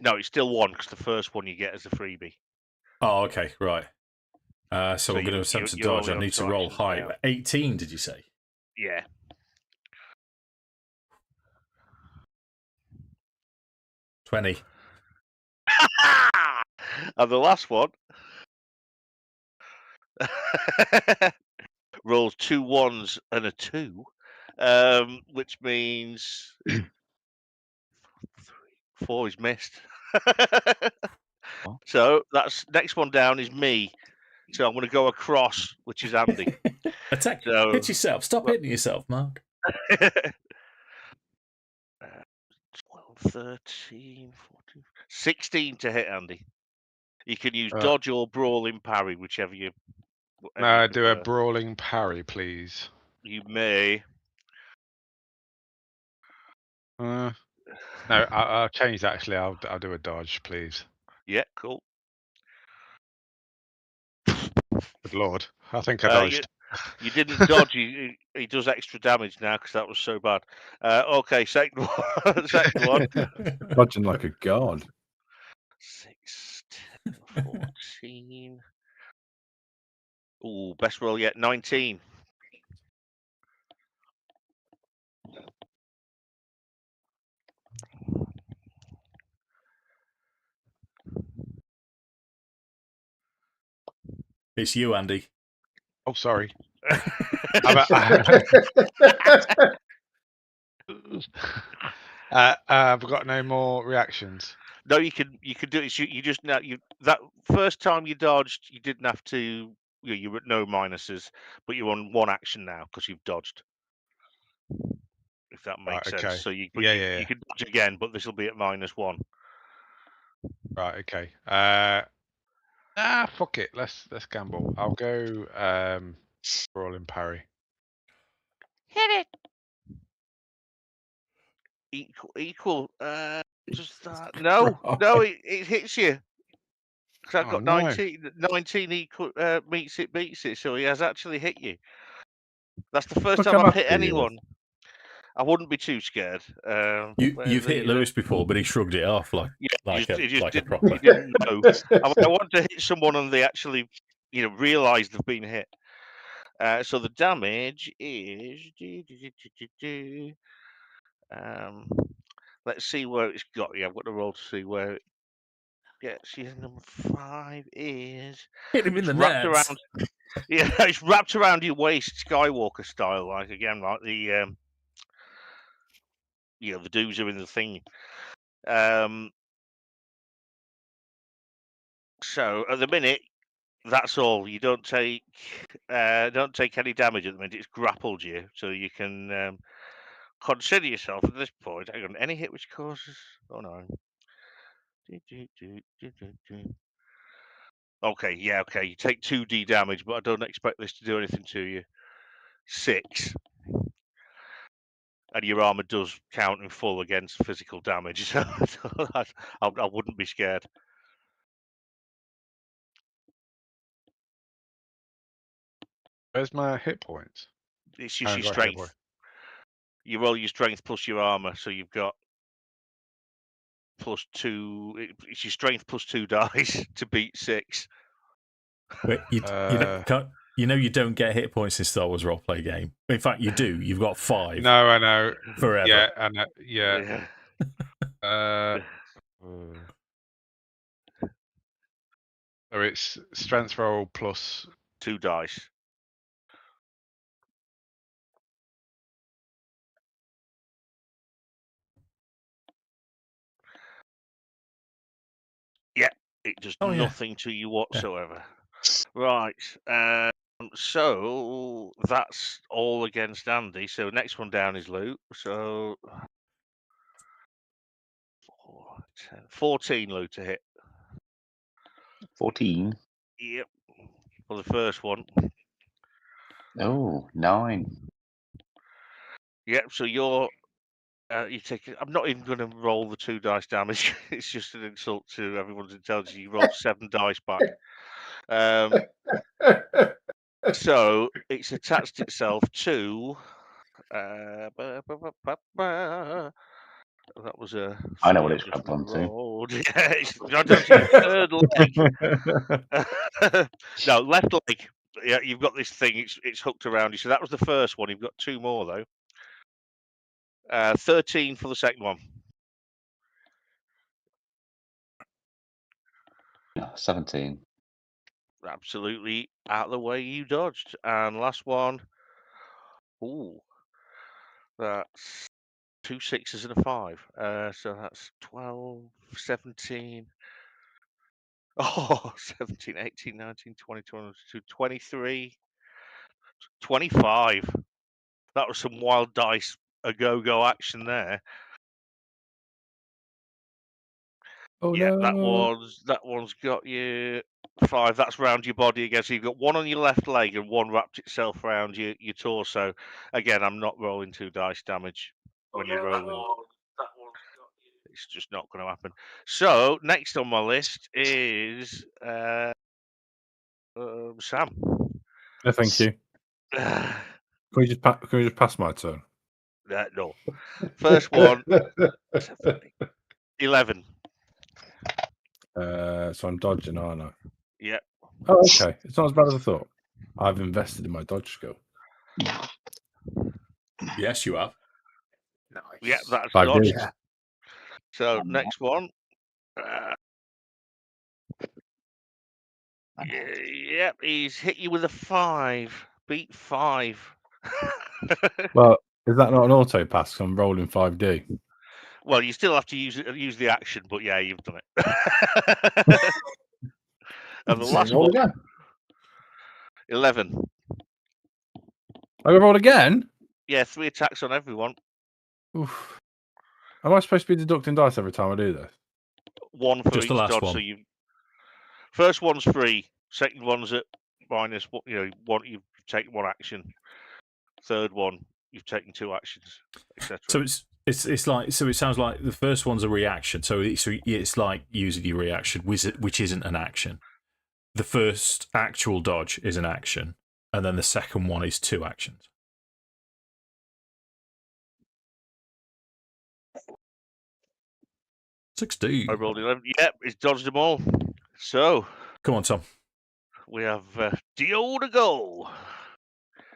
No, it's still 1 because the first one you get as a freebie. Oh, okay, right. So So we're going to attempt to dodge. I need to roll high. Now. 18, did you say? Yeah. 20. And the last one rolls 2 1s and a 2, which means 4 is missed. So that's next one down is me. So I'm going to go across, which is Andy. Attack. So, hit yourself. Stop hitting yourself, Mark. 12, 13, 14, 16 to hit Andy. You can use dodge or brawling parry, whichever you. No, do a brawling parry, please. You may. No, I'll change that. Actually, I'll do a dodge, please. Yeah, cool. Good lord, I think I dodged. You didn't dodge. He does extra damage now because that was so bad. Okay, second one. Second one. Dodging like a god. 6, 10, 14. Ooh, best roll yet. 19. It's you, Andy. Oh, sorry. I've got no more reactions. No, you can do it. You just now that first time you dodged, you didn't have to. You were at no minuses, but you're on one action now because you've dodged. If that makes sense. Okay. So you Yeah. can dodge again, but this will be at -1. Right. Okay. Fuck it. Let's gamble. I'll go rolling parry. Hit it. Equal. Just that. No, it hits you. Because I've got 19 equal meets it, beats it. So he has actually hit you. That's the first time I've hit anyone. I wouldn't be too scared. You've hit Lewis before, but he shrugged it off like a proper. He didn't know. I want to hit someone and they actually, realise they've been hit. So the damage is. Let's see where it's got you. I've got to roll to see where it gets you. Number 5 is. Hit him in the nuts. Yeah, it's wrapped around your waist, Skywalker style, like the the dudes are in the thing. So at the minute, that's all. You don't take any damage at the minute. It's grappled you, so you can consider yourself at this point. Hang on, any hit which causes. Oh no. Okay, yeah, okay. You take 2d damage, but I don't expect this to do anything to you. 6. And your armor does count in full against physical damage, so I wouldn't be scared. Where's my hit points? It's just your strength. You roll your strength plus your armor, so you've got +2. It's your strength plus 2 dice to beat 6. Wait, you don't get hit points in Star Wars roleplay game. In fact, you do. You've got 5. No, I know. Forever. Yeah, I know. Yeah. So it's strength roll plus 2 dice. Yeah, it does nothing to you whatsoever. Yeah. Right. So that's all against Andy. So next one down is Luke. So 14, Luke, to hit. 14. Yep. For the first one. Oh, 9. Yep. So you take. I'm not even going to roll the 2 dice damage. It's just an insult to everyone's intelligence. You roll 7 dice back. So it's attached itself to. That was a. I know what it's grabbed onto. Yeah, it's grabbed onto your third leg. No, left leg. Yeah, you've got this thing. It's hooked around you. So that was the first one. You've got 2 more though. 13 for the second one. 17. Absolutely out of the way you dodged. And last one. Ooh, that's 2 6s and a 5. So that's 12, 17. Oh, 17, 18, 19, 20, 22, 23, 25. That was some wild dice, a go action there. Oh, yeah, no. that one's got you 5. That's round your body again. So you've got 1 on your left leg and 1 wrapped itself around your torso. Again, I'm not rolling 2 dice damage when you're rolling. It's just not going to happen. So next on my list is Sam. No, thank you. Can we just pass my turn? No. First one. 11. So I'm dodging, aren't I? Yeah. Oh, okay. It's not as bad as I thought. I've invested in my dodge skill. Yes, you have. Nice. Yeah, that's 5 dodged. days. So next one. Yep, he's hit you with a 5. Beat 5. Well, is that not an auto pass? 'Cause I'm rolling 5D. Well, you still have to use the action, but yeah, you've done it. And the last Roll one, again. 11. I got rolled again. Yeah, 3 attacks on everyone. Oof. Am I supposed to be deducting dice every time I do this? 1 for Just each the last dodge. one. So you first one's free. Second one's at minus. One you've taken 1 action. Third one you've taken 2 actions, etc. So it's like, so it sounds like the first one's a reaction. So it's like using your reaction, which isn't an action. The first actual dodge is an action, and then the second one is 2 actions. I rolled 11. Yep, he's dodged them all. So Come on, Tom. we have Dio to go.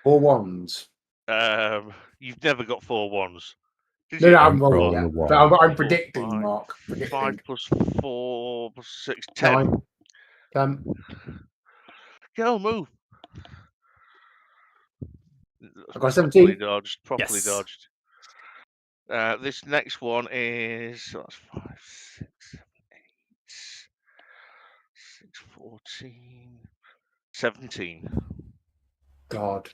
4 ones. You've never got 4 ones. Did No, you? no, I'm Roll rolling the yet. one. But I'm 4, predicting, 5, Mark. 5 Predicting. plus 4 plus 6, 10. 9. 10. Go, move. I got Properly 17. dodged. Properly Yes. dodged. This next one is, so that's 5, 6, 7, 8, 6, 14, 17. God.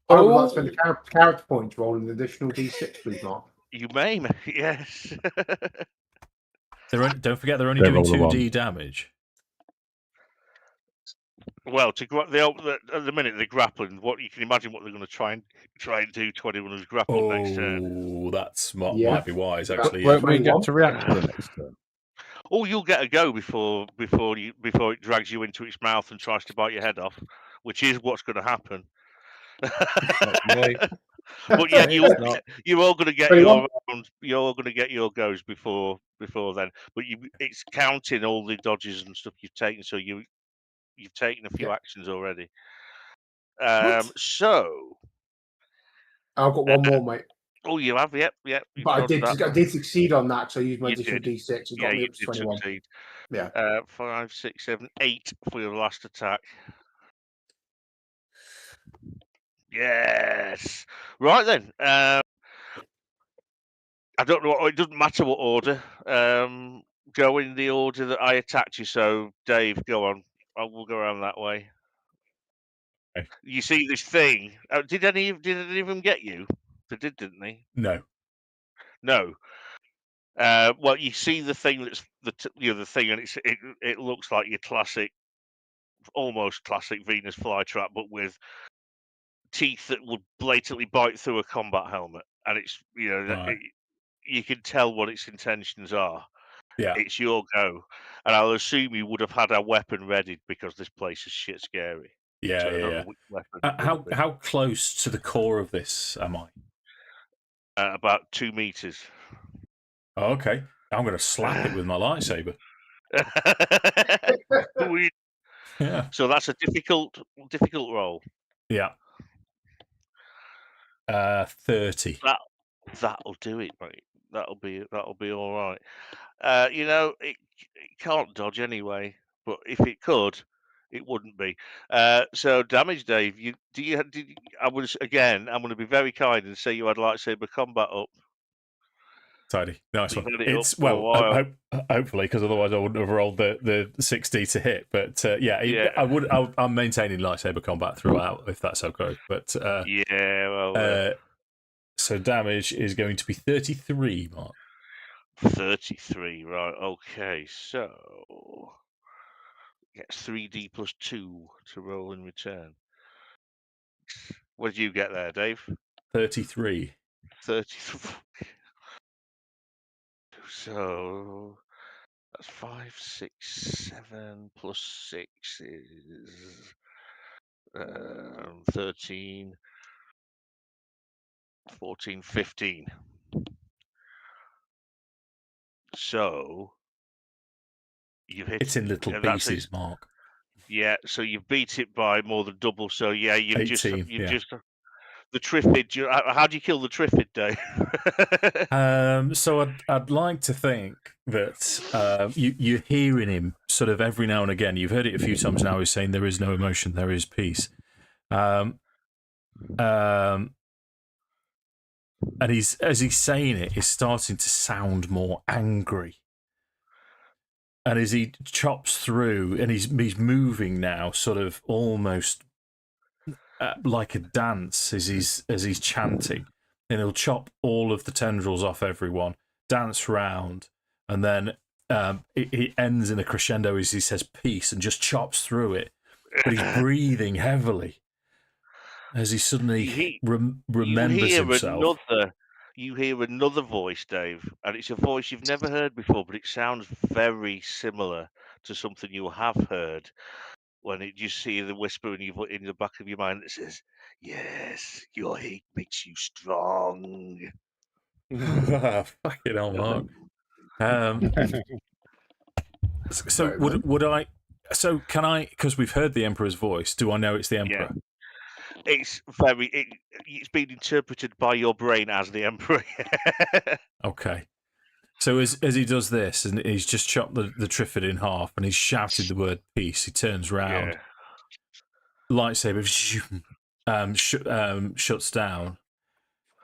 I would like to spend a character point rolling an additional d6, please, Mark. You may, yes. Don't forget they're only Don't doing roll a 2D damage. Well, at the minute they're grappling. What you can imagine what they're going to try and do to anyone who's grappled next turn. Oh, that's Yeah. might be wise actually. Won't we get 21. to react to the next turn? Oh, you'll get a go before it drags you into its mouth and tries to bite your head off, which is what's going to happen. But yeah, you're all going to get 21. you're all going to get your goes before then. But it's counting all the dodges and stuff you've taken, so you've taken a few actions already. So I've got 1 more, mate. oh, you have, yep. But I did succeed on that, so I used my You additional did. d6 and Yeah, got me you up to did 21. succeed. Yeah. 5, 6, 7, 8 for your last attack. Yes. Right then. I don't know. It doesn't matter what order. Go in the order that I attacked you. So, Dave, go on. We'll go around that way. Okay. You see this thing? Did any of them get you? They did, didn't they? No. No. Well, you see the thing that's the thing, and it looks like your classic, almost classic Venus flytrap, but with teeth that would blatantly bite through a combat helmet, and it's Right. you can tell what its intentions are. Yeah. It's your go, and I'll assume you would have had a weapon ready because this place is shit scary. Yeah, So I don't yeah. know which weapon it would be. How close to the core of this am I? About 2 meters. Oh, okay. I'm going to slap it with my lightsaber. Yeah. So that's a difficult roll. Yeah. 30. That'll do it, mate. That'll be all right. It can't dodge anyway, but if it could, it wouldn't be. So damage, Dave. I'm going to be very kind and say you had lightsaber combat up. Tidy. Nice You've one. had it up It's for a while. hopefully, because otherwise I wouldn't have rolled the 6D to hit. But I'm maintaining lightsaber combat throughout, if that's okay. But so damage is going to be 33, Mark. 33, right? Okay, so gets 3D plus 2 to roll in return. What did you get there, Dave? 33. 33. So that's 5, 6, 7 plus 6 is 13, 14, 15. So you've hit. It's in little pieces, Mark. Yeah, so you've beat it by more than double. So yeah, you've 18, just the Triffid. How do you kill the Triffid, Dave? So I'd like to think that you're hearing him sort of every now and again. You've heard it a few times now. He's saying there is no emotion, there is peace. And as he's saying it, he's starting to sound more angry. And as he chops through, and he's moving now, sort of almost like a dance as he's chanting, and he'll chop all of the tendrils off everyone, dance round, and then it ends in a crescendo as he says peace and just chops through it. But he's breathing heavily as he suddenly remembers himself. You hear another voice, Dave, and it's a voice you've never heard before, but it sounds very similar to something you have heard. When you see the whisper in the back of your mind that says, "Yes, your hate makes you strong." Fucking hell, Mark. So would I? So can I? Because we've heard the Emperor's voice. Do I know it's the Emperor? Yeah. It's been interpreted by your brain as the Emperor. Okay. So as he does this, and he's just chopped the Triffid in half, and he's shouted the word peace, he turns round. Yeah. Lightsaber shuts down,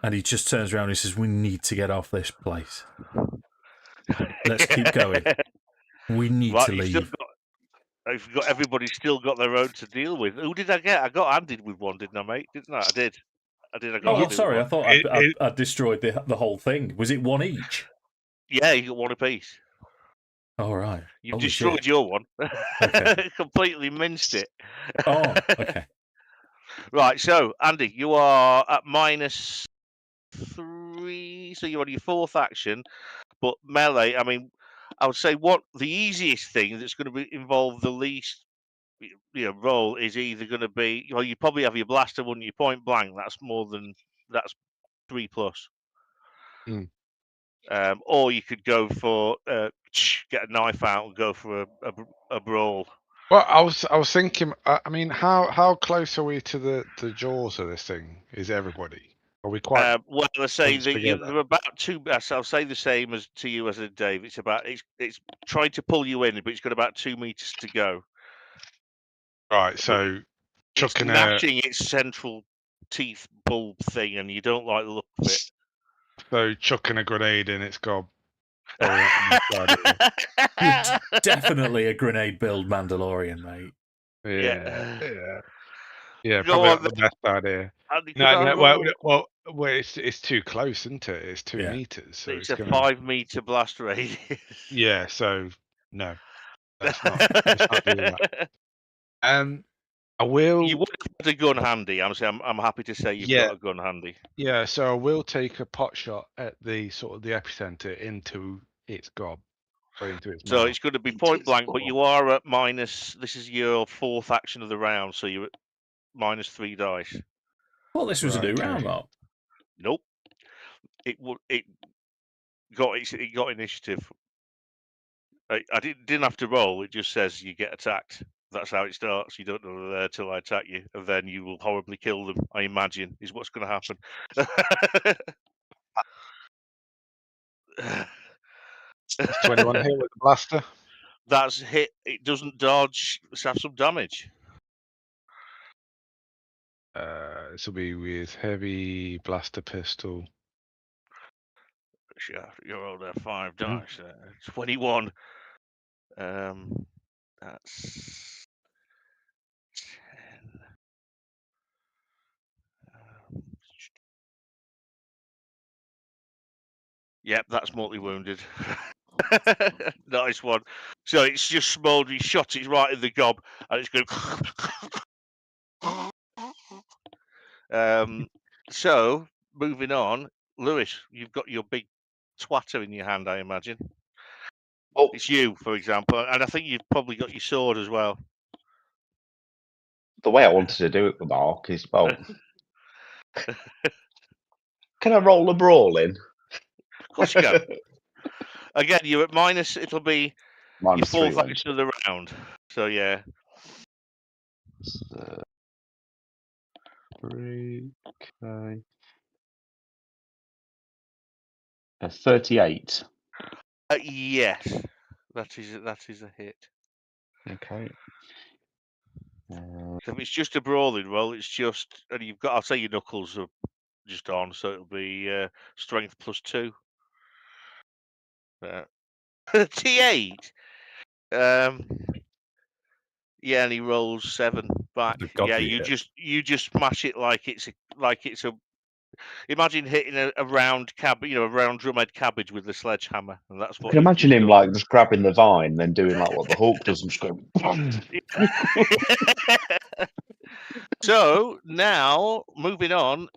and he just turns around and he says, "We need to get off this place. Let's keep going. We need to leave." Everybody's still got their own to deal with. Who did I get? I got handed with one, didn't I, mate? Didn't I? I did. Sorry, I thought I'd destroyed the whole thing. Was it one each? Yeah, you got one apiece. All right. You've destroyed your one. Okay. Completely minced it. Oh, okay. Right, so, Andy, you are at -3, so you're on your 4th action. But melee, I mean, I would say the easiest thing that's going to involve the least roll is either going to be, you probably have your blaster when you point blank. That's 3+. Or you could go for get a knife out and go for a brawl. Well, I was thinking. I mean, how close are we to the jaws of this thing? Is everybody? Are we quite? Well, let's say that they're about 2. I'll say the same as to you as a Dave. It's about it's trying to pull you in, but it's got about 2 meters to go. Right, so it's gnashing its central teeth bulb thing, and you don't like the look of it. So chucking a grenade in its gob. Definitely a grenade build Mandalorian, mate. Yeah, probably the best idea. Well, it's too close, isn't it? It's 2 meters. So it's a 5-meter blast radius. Yeah, so no, let's not do that. I will. You would have a gun handy. I'm happy to say you've got a gun handy. Yeah, so I will take a pot shot at the sort of the epicenter into its gob. Into its mouth. It's going to be point blank, but you are at minus. This is your 4th action of the round, so you're at -3 dice. Well, this was a new round, Mark. Nope. It got initiative. I didn't have to roll. It just says you get attacked. That's how it starts. You don't know they're there till I attack you, and then you will horribly kill them. I imagine is what's going to happen. Is 21 hit with the blaster? That's hit. It doesn't dodge. Let's have some damage. This will be with heavy blaster pistol. You're on there 5 dice. 21. That's 10. Yep, that's mortally wounded. Nice one. So it's just smoldered. He shot it right in the gob, and it's going. So moving on, Lewis, you've got your big twatter in your hand, I imagine. Oh, it's you, for example, and I think you've probably got your sword as well. The way I wanted to do it with Mark is, well, can I roll a brawl in? Of course you can. Again, you're at minus. It'll be your 4th action of the round. So yeah. 3. Okay. 38. Yes, that is a hit. Okay. So if it's just a brawling roll, it's just, and you've got, I'll say your knuckles are just on, so it'll be strength +2. T8. Yeah, and he rolls 7 back. The Yeah, godly hit. you just smash it like it's a. Imagine hitting a round a round drumhead cabbage with the sledgehammer, and that's I what can you've imagine just him done. like just grabbing the vine, then doing like what the Hulk does and just going. So now moving on,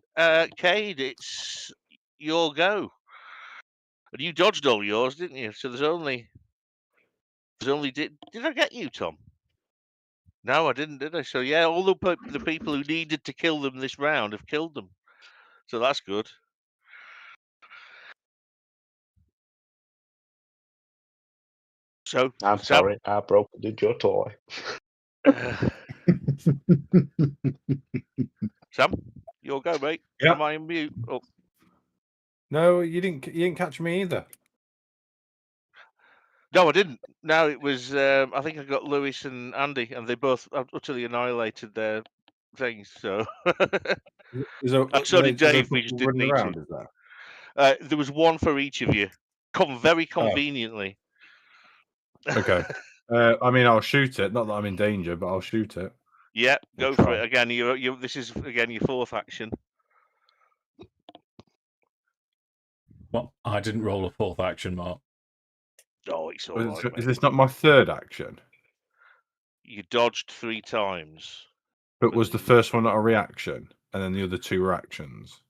Cade, it's your go. And you dodged all yours, didn't you? So there's only did I get you, Tom? No, I didn't, did I? So yeah, all the people who needed to kill them this round have killed them. So that's good. So I'm sorry, I broke your toy. Sam, your go, mate. Yep. Am I on mute? Oh. No, you didn't catch me either. No, I didn't. No, it was. I think I got Lewis and Andy, and they both utterly annihilated their things. So so did Dave. We just didn't running need around, to. is there? There was one for each of you. Very conveniently. Okay. I mean, I'll shoot it. Not that I'm in danger, but I'll shoot it. Yeah, We'll go for try. it again. You. This is again your fourth action. Well, I didn't roll a fourth action, Mark. Oh, it's all right, Is mate. this not my third action? You dodged 3 times. But was the first one not a reaction, and then the other 2 were actions?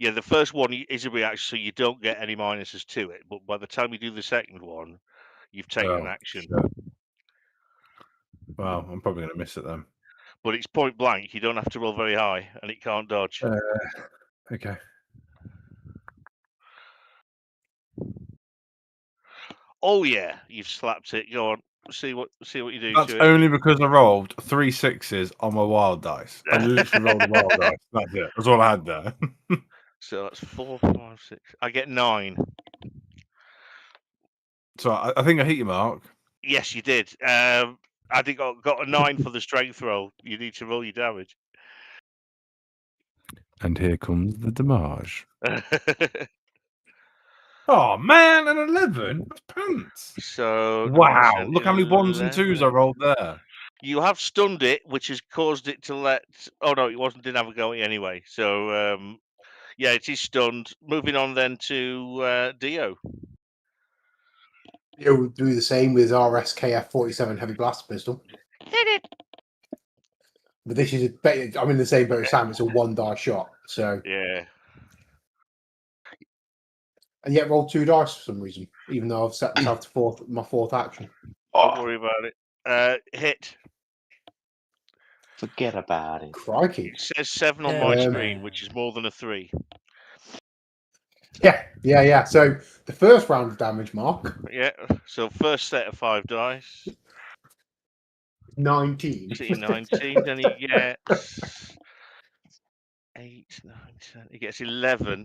Yeah, the first one is a reaction, so you don't get any minuses to it. But by the time you do the second one, you've taken an action. Shit. Well, I'm probably going to miss it then. But it's point blank. You don't have to roll very high, and it can't dodge. Okay. Oh yeah, you've slapped it. Go on, see what you do. That's to it. only because I rolled 3 6s on my wild dice. I literally rolled a wild dice. That's it. That's all I had there. So that's 4, 5, 6. I get 9. So I think I hit you, Mark. Yes, you did. I think I got a 9 for the strength roll. You need to roll your damage. And here comes the damage. Oh man, an 11. That's pants. So wow, 9, 10, look how many 1s and 2s I 11. rolled there. You have stunned it, which has caused it to let. Oh no, it didn't have a go anyway. So yeah, it is stunned. Moving on then to Dio. He'll do the same with our SKF 47 heavy blaster pistol. But this is I'm in the same boat as Sam. It's a 1 die shot. So Yeah. and yet roll 2 dice for some reason, even though I've set myself to my fourth action. Don't worry about it. Hit. Forget about it. Crikey! It says 7 on my screen, which is more than a 3. Yeah. So the first round of damage, Mark. Yeah. So first set of 5 dice. 19. 19. Then he gets 8, 9, 10. He gets 11.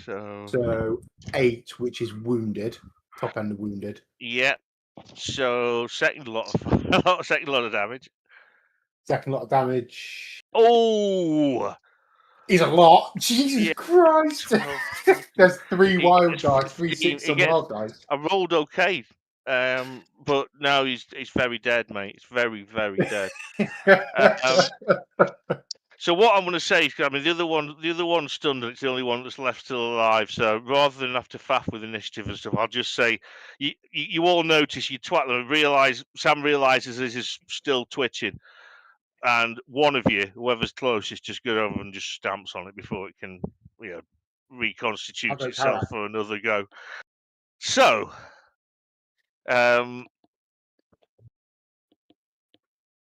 So 8, which is wounded, top end of wounded. Yeah. So second lot of damage. Second lot of damage. Oh, Is a lot. Jesus Yeah. Christ! 12, There's 3 wild gets dice, 3 15, 6 on wild dice. I rolled okay, but no, he's very dead, mate. He's very, very dead. So what I'm going to say is, I mean, the other one's stunned, and it's the only one that's left still alive. So rather than have to faff with initiative and stuff, I'll just say you all notice, you twat them, Sam realizes this is still twitching, and one of you, whoever's closest, just go over and just stamps on it before it can, reconstitute Okay, itself Karrakk. for another go. So,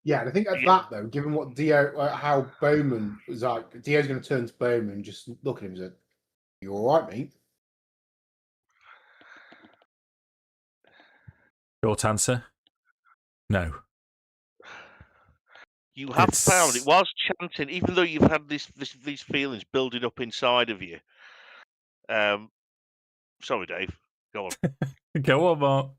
yeah, and I think at that though, given what how Boman was like, Dio's going to turn to Boman and just look at him and say, "You all right, mate?" Short answer: no. You have found it It's whilst chanting, even though you've had these feelings building up inside of you. Sorry, Dave. Go on. go on, Mark.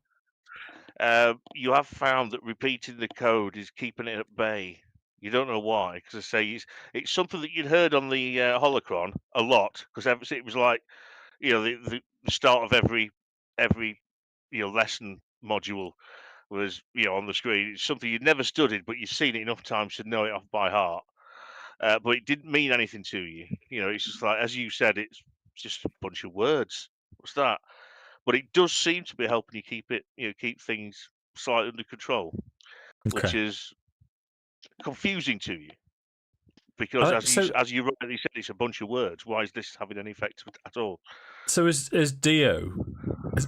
You have found that repeating the code is keeping it at bay. You don't know why, because I say it's something that you'd heard on the holocron a lot, because it was like, you know, the start of every lesson module was, you know, on the screen. It's something you'd never studied, but you've seen it enough times to know it off by heart. But it didn't mean anything to you. You know, it's just like, as you said, it's just a bunch of words. What's that? But it does seem to be helping you keep things slightly under control, which Okay. is confusing to you because, as you rightly said, it's a bunch of words. Why is this having any effect at all? So as Dio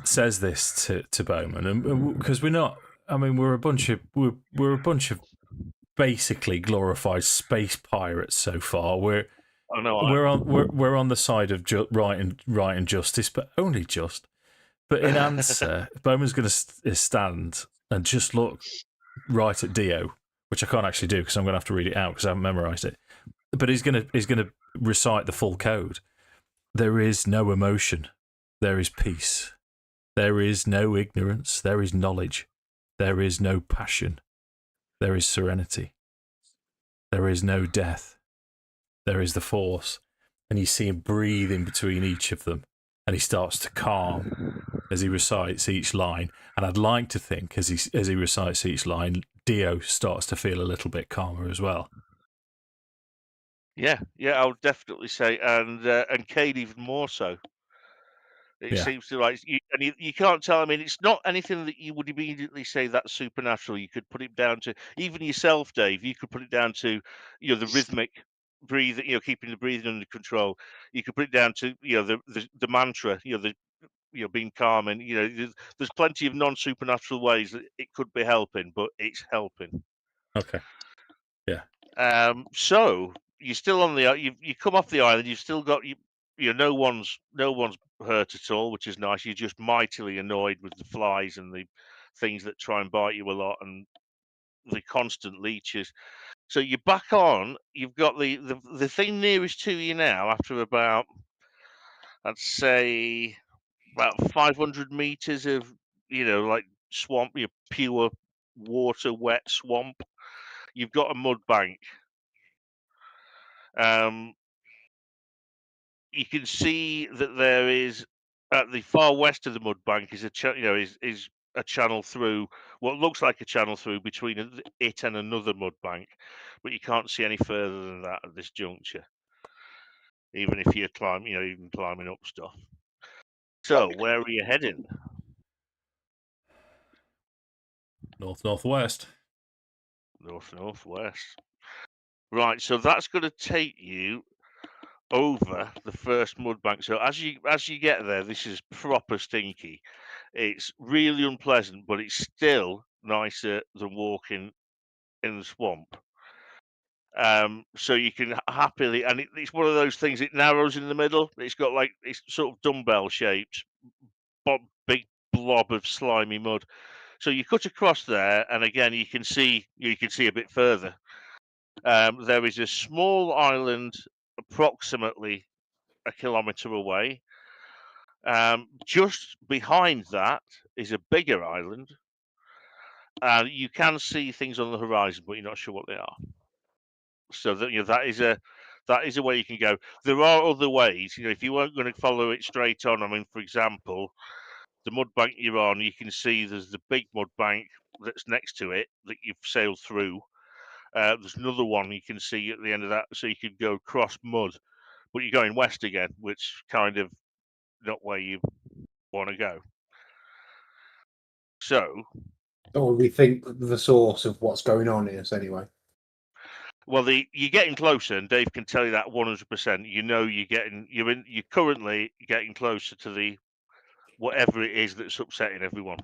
says this to Boman, and because we're not, I mean, we're a bunch of basically glorified space pirates so far. We're on the side of right and justice, but only just. But in answer, Bowman's going to stand and just look right at Dio, which I can't actually do because I'm going to have to read it out because I haven't memorized it. But he's going to recite the full code. There is no emotion. There is peace. There is no ignorance. There is knowledge. There is no passion. There is serenity. There is no death. There is the Force. And you see him breathe in between each of them. And he starts to calm as he recites each line. And I'd like to think, as he recites each line, Dio starts to feel a little bit calmer as well. Yeah, I would definitely say, and Cade even more so. It seems to like you can't tell. I mean, it's not anything that you would immediately say that's supernatural. You could put it down to even yourself, Dave. You could put it down to the rhythmic breathing, keeping the breathing under control. You could put it down to the mantra, being calm, and there's plenty of non-supernatural ways that it could be helping, but it's helping. Okay. Yeah. So you're still on the you come off the island. You've still got no one's hurt at all, which is nice. You're just mightily annoyed with the flies and the things that try and bite you a lot, and the constant leeches. So you're back on. You've got the thing nearest to you now. After about, I'd say, about 500 meters of like swamp, pure water, wet swamp. You've got a mud bank. You can see that there is at the far west of the mud bank is is a channel through what looks like a channel through between it and another mud bank, but you can't see any further than that at this juncture. Even if you're even climbing up stuff. So where are you heading? Northwest. Northwest. Right, so that's going to take you over the first mud bank. So as you get there, this is proper stinky. It's really unpleasant, but it's still nicer than walking in the swamp. So you can happily, and it's one of those things. It narrows in the middle. It's got it's sort of dumbbell shaped, big blob of slimy mud. So you cut across there, and again you can see a bit further. There is a small island, approximately a kilometre away. Just behind that is a bigger island, and you can see things on the horizon, but you're not sure what they are. So that is a way you can go. There are other ways. If you weren't going to follow it straight on, I mean, for example, the mud bank you're on, you can see there's the big mud bank that's next to it that you've sailed through. There's another one you can see at the end of that, so you could go across mud, but you're going west again, which kind of not where you want to go. So, or we think the source of what's going on is anyway. Well, you're getting closer, and Dave can tell you that 100%. You're currently getting closer to the whatever it is that's upsetting everyone.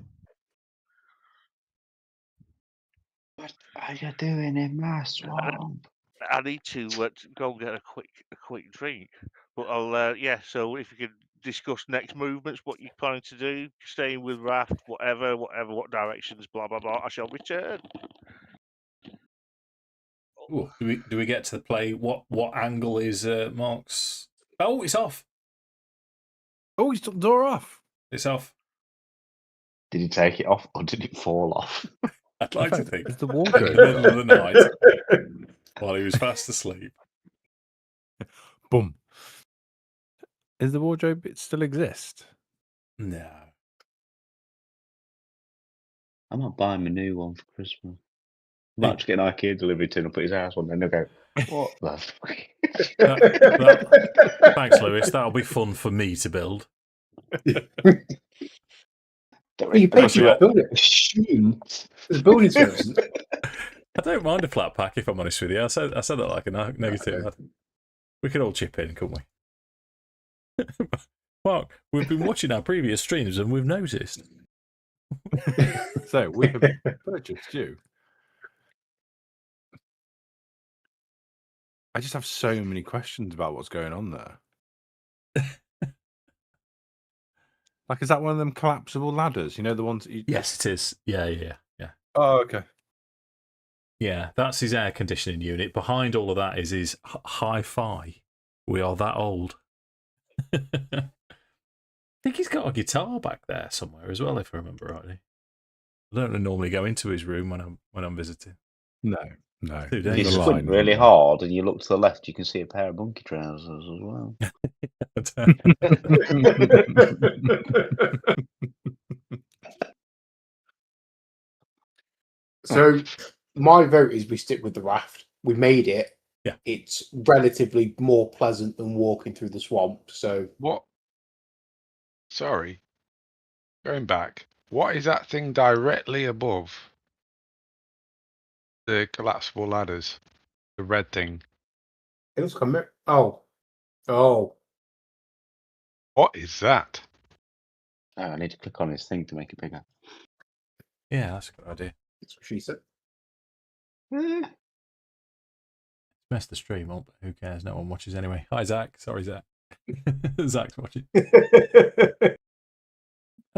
What are you doing in my swamp? I need to go and get a quick drink, but I'll So if you could discuss next movements, what you're planning to do, staying with Raft, whatever, what directions, blah blah blah. I shall return. Ooh, do we get to play what angle is Mark's? Oh, it's off. Oh, he's took the door off. It's off. Did he take it off or did it fall off? I'd like to think It's the in wardrobe. the middle of the night while he was fast asleep. Boom. Is the wardrobe it still exist? No. I might buy him a new one for Christmas. I might just get an IKEA delivery turn up at his house one day and they'll go, what the fuck? Thanks, Lewis. That'll be fun for me to build. You pay for your building. There's building services. I don't mind a flat pack, if I'm honest with you. I said that like a negative. We could all chip in, couldn't we? Mark, we've been watching our previous streams and we've noticed. So we have purchased you. I just have so many questions about what's going on there. Like, is that one of them collapsible ladders? You know, the ones that you... Yes, it is. Yeah. Oh, okay. Yeah, that's his air conditioning unit. Behind all of that is his hi-fi. We are that old. I think he's got a guitar back there somewhere as well, if I remember rightly. I don't normally go into his room when I'm visiting. No. Too If you dangerous. squint really hard and you look to the left, you can see a pair of monkey trousers as well. So my vote is we stick with the raft. We made it. Yeah. It's relatively more pleasant than walking through the swamp. So What? Sorry. Going back. What is that thing directly above the collapsible ladders? The red thing. it looks like a mirror. Oh. What is that? Oh, I need to click on his thing to make it bigger. Yeah, that's a good idea. That's what she said. Mess the stream up, but who cares? No one watches anyway. Hi, Zach. Sorry, Zach. Zach's watching. I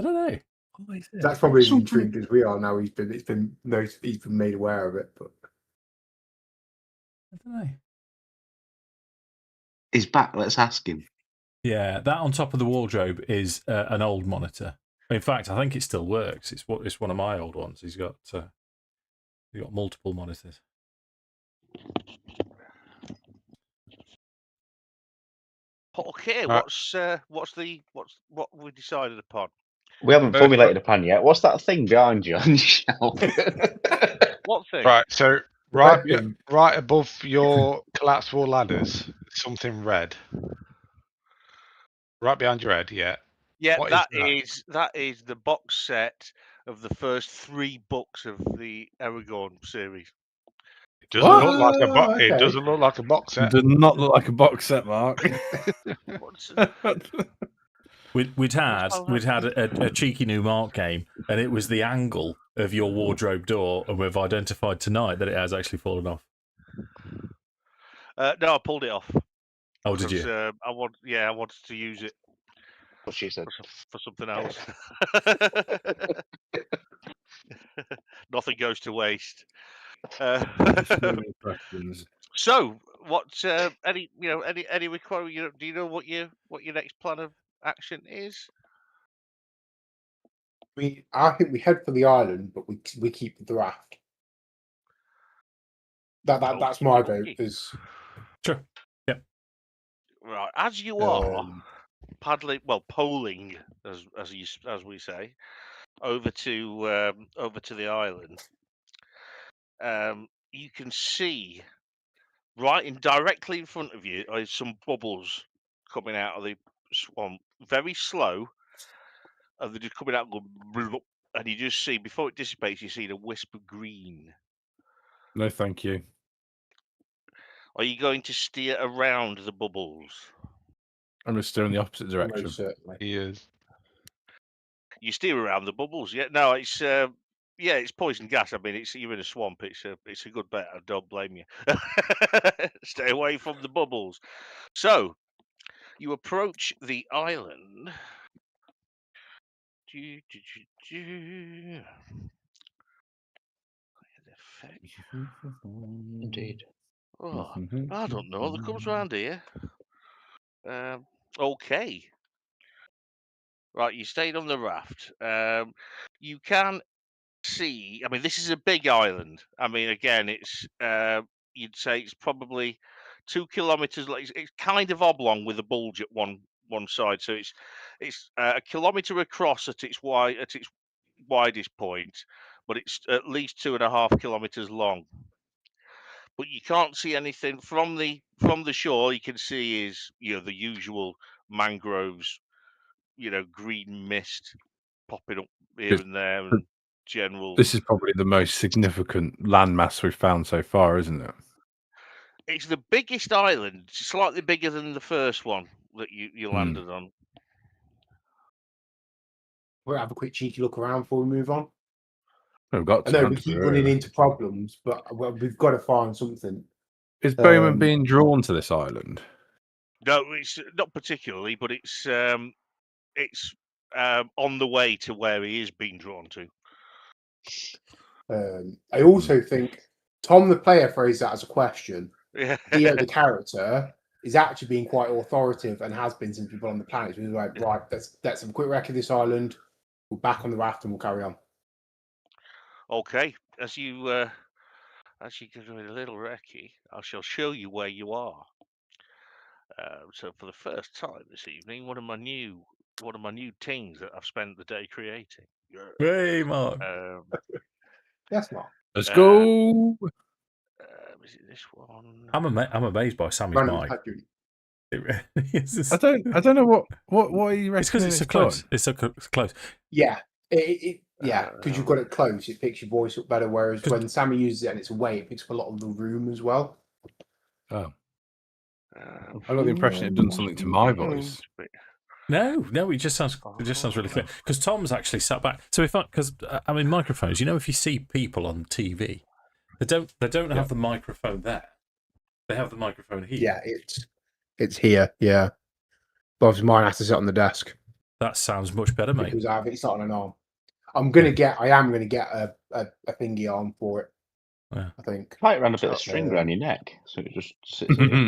don't know. That's probably as intrigued as we are now. He's been made aware of it, but I don't know. He's back. Let's ask him. Yeah, that on top of the wardrobe is an old monitor. In fact, I think it still works. It's one of my old ones. He's got multiple monitors. Okay, Right. what we decided upon? We haven't formulated a plan yet. What's that thing behind you on your shelf? What thing? Right, so right above your collapsible ladders, something red. Right behind your head, yeah. Yeah, What that is is the box set of the first 3 books of the Aragorn series. It doesn't look like a box. okay. It doesn't look like a box set. Does not look like a box set, Mark. We'd had a cheeky new Mark game, and it was the angle of your wardrobe door, and we've identified tonight that it has actually fallen off. No, I pulled it off. Oh, did you? I wanted to use it What she said. for something else. Nothing goes to waste. So many questions. So, what? Any requirement? Do you know what your next plan of action is? I think we head for the island, but we keep the raft. That's my vote. Is Sure. Yeah. Right, as you are poling, as we say, over to the island. You can see directly in front of you are some bubbles coming out of the swamp, very slow, and they're just coming out, and you just see before it dissipates, you see the wisp of green. No, thank you. Are you going to steer around the bubbles? I'm just steering in the opposite direction. most certainly. He is. You steer around the bubbles, yeah. No, it's poison gas. I mean, you're in a swamp. It's a good bet. I don't blame you. Stay away from the bubbles. So you approach the island. effect. Indeed. Oh, I don't know. That comes round here. Okay. Right, you stayed on the raft. You can see. I mean, this is a big island. I mean, again, it's you'd say it's probably 2 kilometers. It's kind of oblong with a bulge at one side. So it's a kilometer across at its widest point, but it's at least 2.5 kilometers long. But you can't see anything from the shore. You can see is the usual mangroves, green mist popping up here and there, and general. This is probably the most significant landmass we've found so far, isn't it? It's the biggest island, slightly bigger than the first one that you landed on. We'll have a quick cheeky look around before we move on. We've got I to. know we keep running into problems, but we've got to find something. Is Boman being drawn to this island? No, it's not particularly, but it's on the way to where he is being drawn to. I also think Tom, the player, phrased that as a question. Yeah. Theo, the character, is actually being quite authoritative and has been since we've been on the planet. We're like, right, let's have a quick wreck of this island. We're back on the raft and we'll carry on. Okay, as you go a little recce, I shall show you where you are. So for the first time this evening, one of my new things that I've spent the day creating. Hey, Mark. Yes, Mark. Let's go. Is it this one? I'm amazed by Sammy's Random mic. type unit. I don't know what are you It's because it's so close. It's so close. Yeah, because you've got it close, it picks your voice up better. Whereas when Sammy uses it and it's away, it picks up a lot of the room as well. Oh, I got the impression it had done something to my voice. No, it just sounds really clear. Because Tom's actually sat back. So microphones. If you see people on TV, they don't have the microphone there. They have the microphone here. Yeah, it's here. Yeah, but obviously mine has to sit on the desk. That sounds much better, mate. Because it's not on an arm. I am gonna get a thingy arm for it. Yeah. I think. Tie it around a bit of string around your neck, so it just sits there.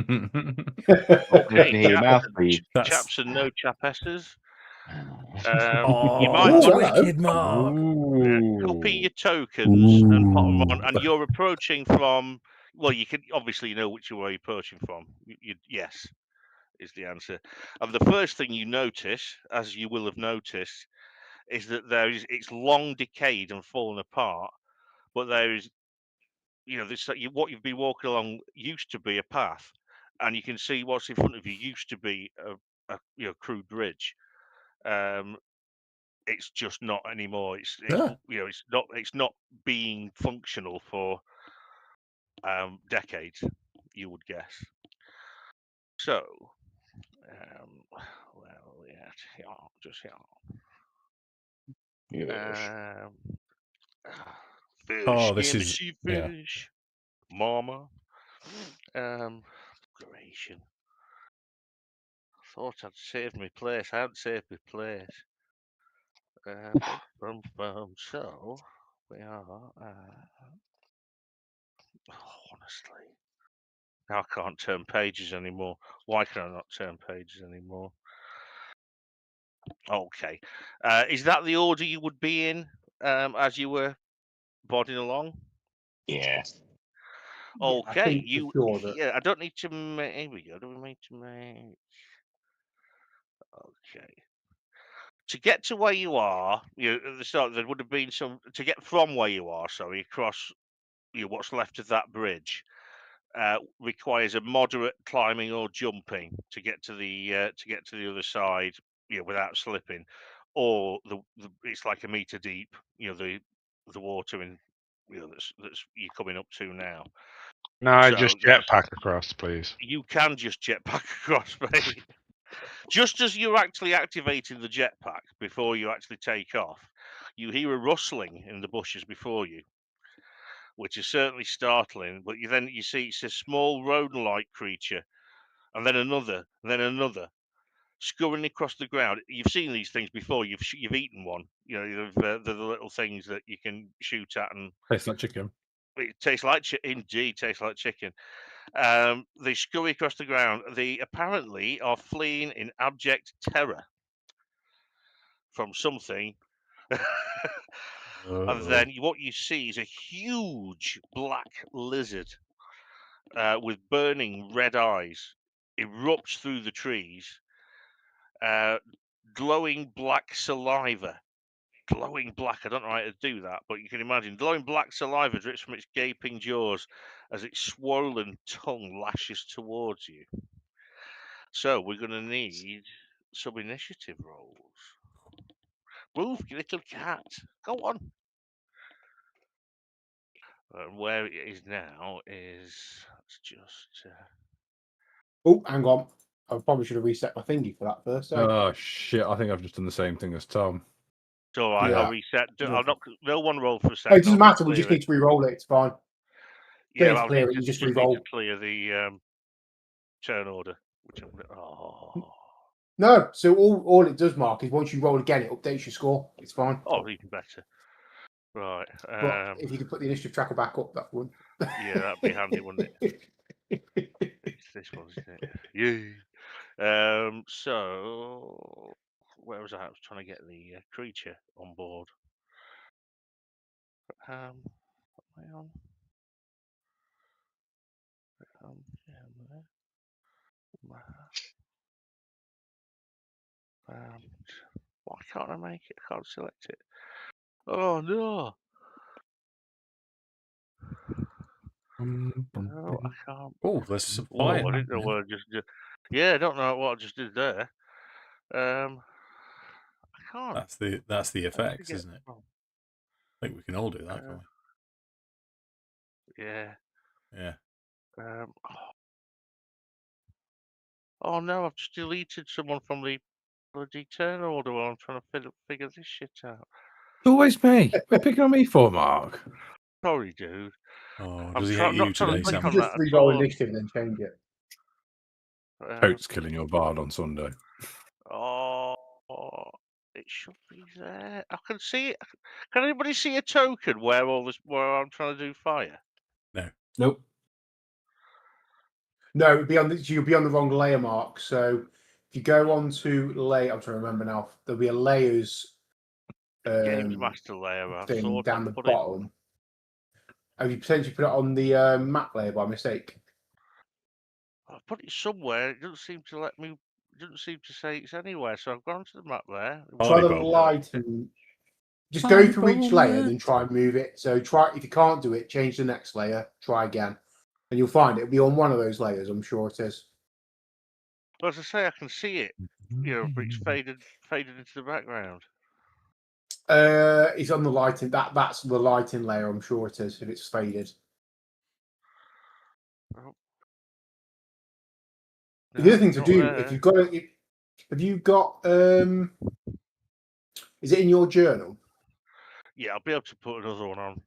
Okay, hear your mouth breathe. Chaps and no chapesses. You might wicked, Mark. copy your tokens and put them on, and you're approaching from. Well, you can obviously know which way you're approaching from. Yes, is the answer. And the first thing you notice, as you will have noticed, is that it's long decayed and fallen apart, but there is, what you've been walking along used to be a path, and you can see what's in front of you used to be a crude bridge. It's just not anymore. It's not being functional for decades, you would guess. So, just Yes. Fish this in the is sea fish, mama. Duration. Thought I'd saved my place. I haven't saved my place. So we are. Honestly, now I can't turn pages anymore. Why can I not turn pages anymore? Okay, is that the order you would be in as you were boarding along? Yeah. Okay, I don't need to make. Here we go. Do we need to make? Okay. To get to where you are, at the start there would have been some. To get from where you are, sorry, across what's left of that bridge, requires a moderate climbing or jumping to get to the other side, without slipping, or it's like a meter deep, the water in, that's you're coming up to now. No, so, just jetpack across, please. You can just jetpack across, mate. Just as you're actually activating the jetpack before you actually take off, you hear a rustling in the bushes before you, which is certainly startling. But you see it's a small rodent-like creature, and then another, scurrying across the ground. You've seen these things before. You've eaten one. The little things that you can shoot at and tastes like chicken. It tastes like indeed tastes like chicken. They scurry across the ground. They apparently are fleeing in abject terror from something. And then what you see is a huge black lizard with burning red eyes erupts through the trees, glowing black saliva. Glowing black. I don't know how to do that, but you can imagine glowing black saliva drips from its gaping jaws as its swollen tongue lashes towards you. So we're going to need some initiative rolls. Move, you little cat. Go on. And where it is now is just. Oh, hang on. I probably should have reset my thingy for that first. Oh shit! I think I've just done the same thing as Tom. It's all right. Yeah. I'll reset. I'll not. No one roll for a Oh, second. it doesn't matter. We just need to re-roll it. It's fine. Yeah, I'll clear it. You just re-roll. need to clear the turn order. Which I'm gonna, No. So all it does, Mark, is once you roll again, it updates your score. It's fine. Oh, even better. Right. But if you could put the initiative tracker back up, that would. Yeah, that'd be handy, wouldn't it? It's this one, isn't it? Yeah. So where was I? I was trying to get the creature on board. Hang on. Why can't I make it? I can't select it. Oh no! No, I can't. Oh, there's some Oh, fire. I didn't know what I just did. Yeah, I don't know what I just did there. I can't. That's the effects, isn't it? I think we can all do that, can't we? Yeah. Yeah. Oh no, I've just deleted someone from the bloody turn order while I'm trying to figure this shit out. It's always me. We're picking on me for Mark. Sorry, dude. Oh, does he hate you today, Sam? You just re-roll initiative and then change it. Toad's killing your bard on Sunday. Oh, it should be there. I can see it. Can anybody see a token where I'm trying to do fire? No. Nope. No, you'll be on the wrong layer, Mark. So if you go on to layer, I'm trying to remember now. There'll be a layers Games master layer thing down the bottom. Have you potentially put it on the map layer by mistake? I've put it somewhere. It doesn't seem to let me. It doesn't seem to say it's anywhere. So I've gone to the map there. Try the light and just go through each layer, then try and move it. So try, if you can't do it, change the next layer. Try again, and you'll find it'll be on one of those layers. I'm sure it is. Well, as I say, I can see it. You know, but it's faded into the background. It's on the lighting. That's the lighting layer. I'm sure it is if it's faded. Oh. No, the other thing to do, there. If you've got have you got is it in your journal? Yeah, I'll be able to put another one on.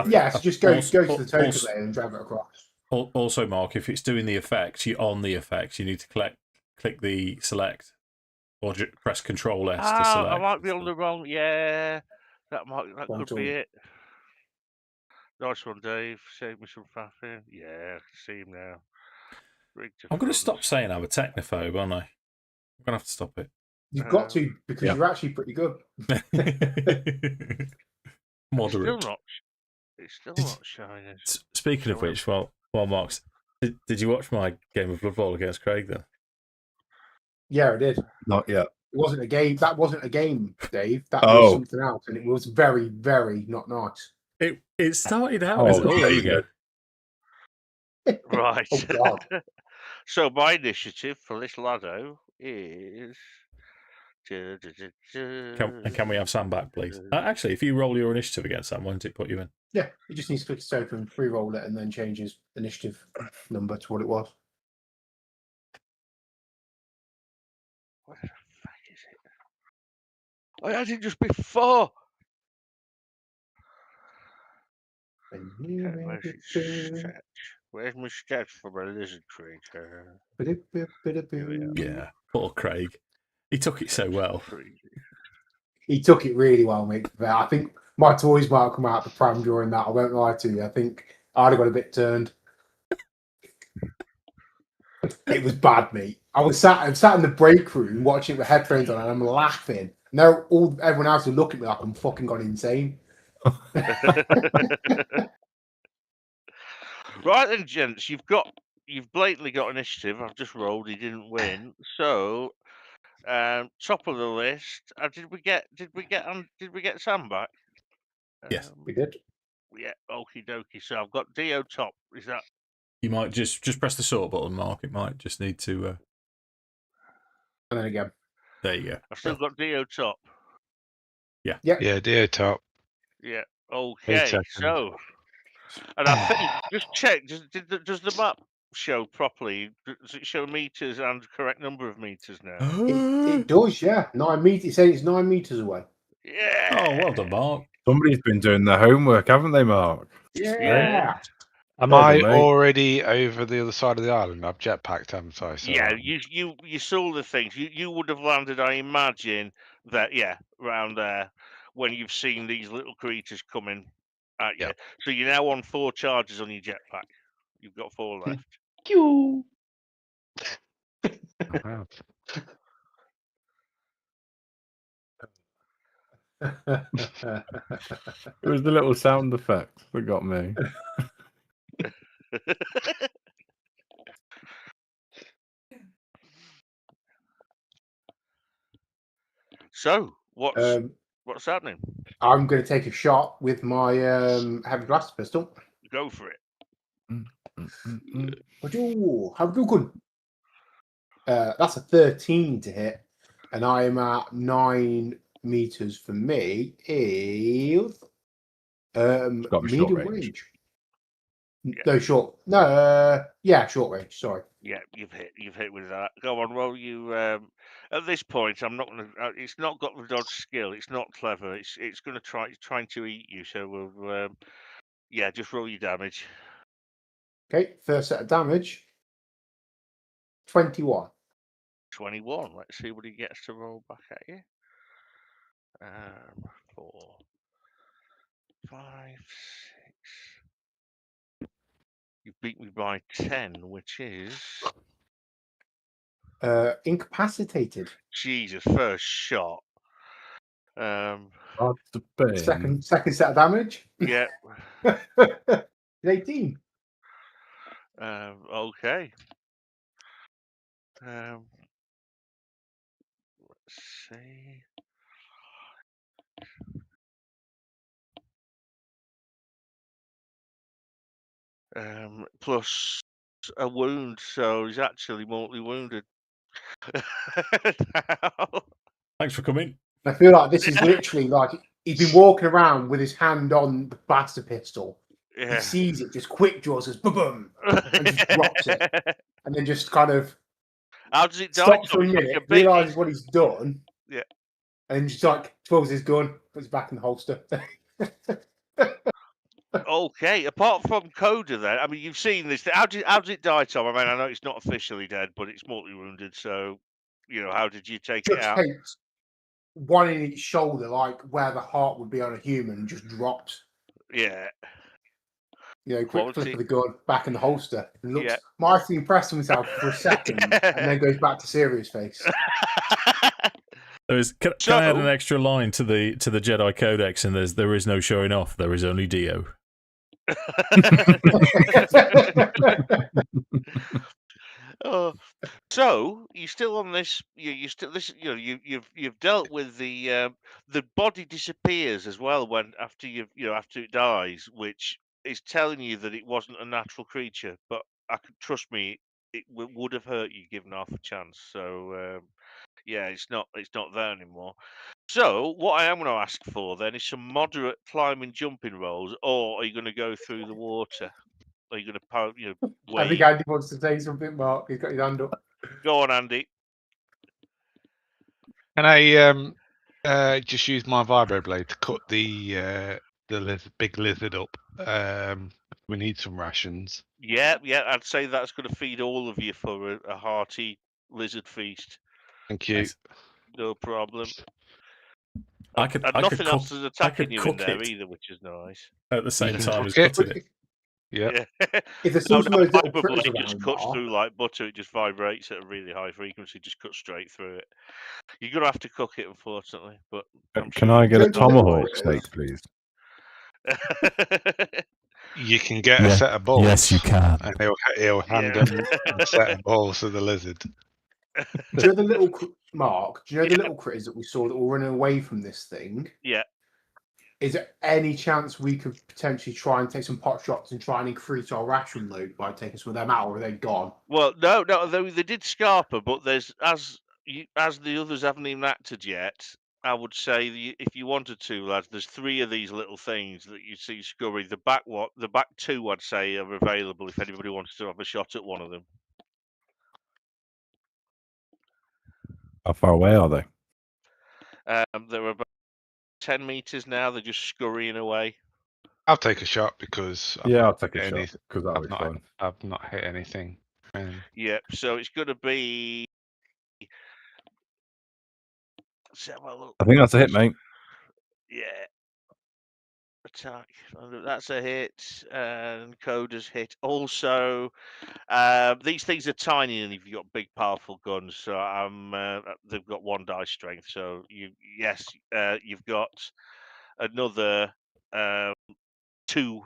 Yes, just go to the token layer and drag it across. Also, Mark, if it's doing the effect, you're on the effect, you need to click the select or press Control S to select. I might be on the wrong. Yeah, that could be it. Nice one, Dave. Save me some faffing. Yeah, I can see him now. I'm going to stop saying I'm a technophobe, aren't I? I'm going to have to stop it. You've got to, because you're actually pretty good. Moderate. It's still not shining. Speaking of which, well, Marks, did you watch my game of Blood Bowl against Craig then? Yeah, I did. Not yet. It wasn't a game. That wasn't a game, Dave. That was something else, and it was very, very not nice. It started out as there you go. Right. Oh God. So my initiative for this laddo is. Can we have Sam back, please? Actually, if you roll your initiative against Sam, won't it put you in? Yeah, he just needs to click his token, re-roll it, and then change his initiative number to what it was. Where the fuck is it? I had it just before. Where's my sketch for my lizard creature? Yeah, poor Craig. He took it so well. He took it really well, mate. I think My toys might have come out the pram during that. I won't lie to you. I think I'd have got a bit turned. It was bad, mate. I sat in the break room watching it with headphones on, and I'm laughing. Now everyone else is looking at me like I'm fucking gone insane. Right then, gents, you've blatantly got initiative. I've just rolled. He didn't win. So, top of the list. Did we get Sam back? Yes. We did. Yeah. Okie dokie. So I've got Dio top. Is that? You might just press the sort button, Mark. It might just need to. And then again. There you go. I've still got Dio top. Yeah. Yeah, dear top. Yeah. Wait a Okay. second. So, and I think just check. Does the map show properly? Does it show meters and correct number of meters now? It does, yeah. 9 meters. It's saying it's 9 meters away. Yeah. Oh, well done, Mark. Somebody's been doing their homework, haven't they, Mark? Yeah. Am Well I done, mate. already over the other side of the island? I've jetpacked, haven't I? So Yeah, you saw the things. You would have landed, I imagine, that around there when you've seen these little creatures coming at you. Yep. So you're now on 4 charges on your jetpack. You've got 4 left. Pew. I have. It was the little sound effects that got me. So what's happening? I'm going to take a shot with my heavy blast pistol. Go for it. How good? That's a 13 to hit, and I am at 9 meters for me. Is got a short medium range. range. Yeah. No, short. No, yeah, short range. Sorry. Yeah, you've hit with that. Go on, roll you. At this point, I'm not gonna. It's not got the dodge skill. It's not clever. It's gonna trying to eat you. So we'll. Just roll your damage. Okay, first set of damage. 21. 21. Let's see what he gets to roll back at you. 4, 5, 6. You beat me by 10, which is Incapacitated. Jesus. First shot. Hard to pay. Second set of damage. Yeah. 18. Okay. Let's see. Plus a wound, so he's actually mortally wounded. Thanks for coming. I feel like this is literally like he's been walking around with his hand on the blaster pistol. Yeah. He sees it, just quick draws, says boom, and just drops it, and then just kind of How does it die? stops for a It's like minute, a big- realizes what he's done, Yeah. and just like twirls his gun, puts it back in the holster. Okay, apart from Koda, then I mean, you've seen this. How did it die, Tom? I mean, I know it's not officially dead, but it's mortally wounded. So, how did you take it Just out? takes one in each shoulder, like where the heart would be on a human, and just drops. Yeah. Quick Quality. flip of the gun back in the holster. And looks Yeah. mightily impressed with himself for a second, and then goes back to serious face. Can I add an extra line to the Jedi Codex? And there is no showing off. There is only Dio. So you're still on this. You still this. You've dealt with the body disappears as well after after it dies, which is telling you that it wasn't a natural creature. But trust me, it would have hurt you given half a chance. So it's not there anymore. So what I am going to ask for then is some moderate climbing, jumping rolls, or are you going to go through the water? Are you going to I think Andy wants to say something, Mark. He's got his hand up. Go on, Andy. Can I just use my vibro blade to cut the big lizard up? We need some rations. Yeah, I'd say that's going to feed all of you for a hearty lizard feast. Thank you. Nice. No problem. I could nothing else cook, is attacking you in cook there it either, which is nice. at the same can time as cook it. cutting it. Yeah. If there's No, some of those little Viper critters Blade just around, cuts Mark, through like butter. It just vibrates at a really high frequency, just cuts straight through it. You're gonna have to cook it, unfortunately. But I'm Can sure I you get a Don't do little tomahawk critters. steak, please? You can get a Yeah. set of balls. Yes, you can. And he'll hand Yeah. him a set of balls to the lizard. Do you know the little Mark? Do you know the little critters that we saw that were running away from this thing? Yeah. Is there any chance we could potentially try and take some pot shots and try and increase our ration load by taking some of them out, or are they gone? Well, no, they did Scarper, but there's as the others haven't even acted yet. I would say if you wanted to, lads, there's 3 of these little things that you see scurry. The back 2, I'd say, are available if anybody wants to have a shot at one of them. How far away are they? They're about 10 meters now. They're just scurrying away. I'll take a shot because I'll take a hit shot because that'll be fun. I've not hit anything. Yeah, so it's going to be. Let's have a look. I think that's a hit, mate. Yeah. Attack. That's a hit. And Koda's hit. Also, these things are tiny, and you've got big, powerful guns. So they've got 1 die strength. So you've got another 2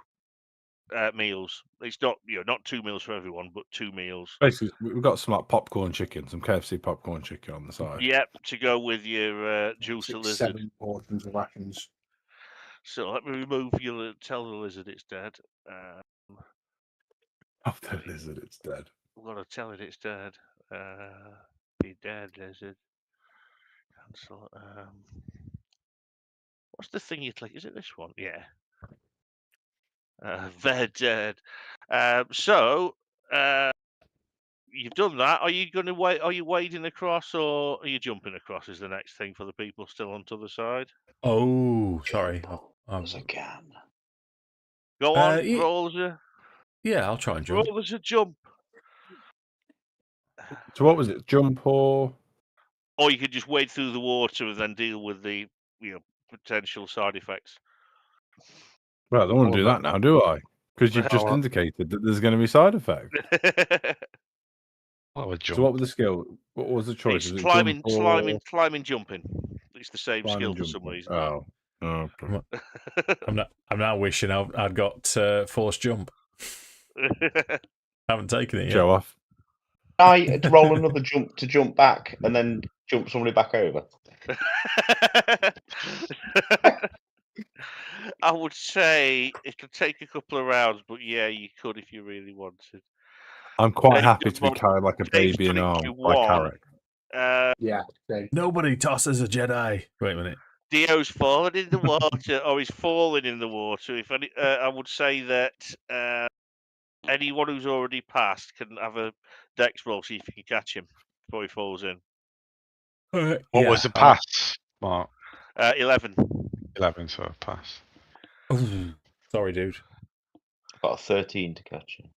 meals. It's not not 2 meals for everyone, but 2 meals. Basically, we've got some like popcorn chicken, some KFC popcorn chicken on the side. Yep, to go with your juice the lizard. 7 portions of rations. So let me remove your. Tell the lizard it's dead. Oh, the lizard, it's dead. I've got to tell it it's dead. Be dead, lizard. Cancel. What's the thing you click? Is it this one? Yeah. They're dead. So you've done that. Are you going to wait? Are you wading across, or are you jumping across? Is the next thing for the people still on the other side? Oh, sorry. As I can. Go on, yeah. roll a. Yeah, I'll try and jump. Roll as a jump. So what was it? Jump or? Or you could just wade through the water and then deal with the potential side effects. Well, I don't want All to do of that that now, do I? Because you've just Oh, indicated that there's going to be side effects. I would jump. So what was the skill? What was the choice? It's Was it climbing, jump or climbing, jumping. It's the same climbing, skill for some jumping? reason. Oh, okay. I'm now wishing I'd got force jump. Haven't taken it yet. Show off. I roll another jump to jump back and then jump somebody back over. I would say it could take a couple of rounds, but yeah, you could if you really wanted. I'm quite You've happy done to be one- carried like a Dave's baby in done it arms in by one. Karrakk. Yeah. Same. Nobody tosses a Jedi. Wait a minute. Dio's fallen in the water, or he's falling in the water. If any, I would say that anyone who's already passed can have a dex roll, see if you can catch him before he falls in. What Yeah, was the pass, Mark? 11. 11, so a pass. Sorry, dude. I've got a 13 to catch him.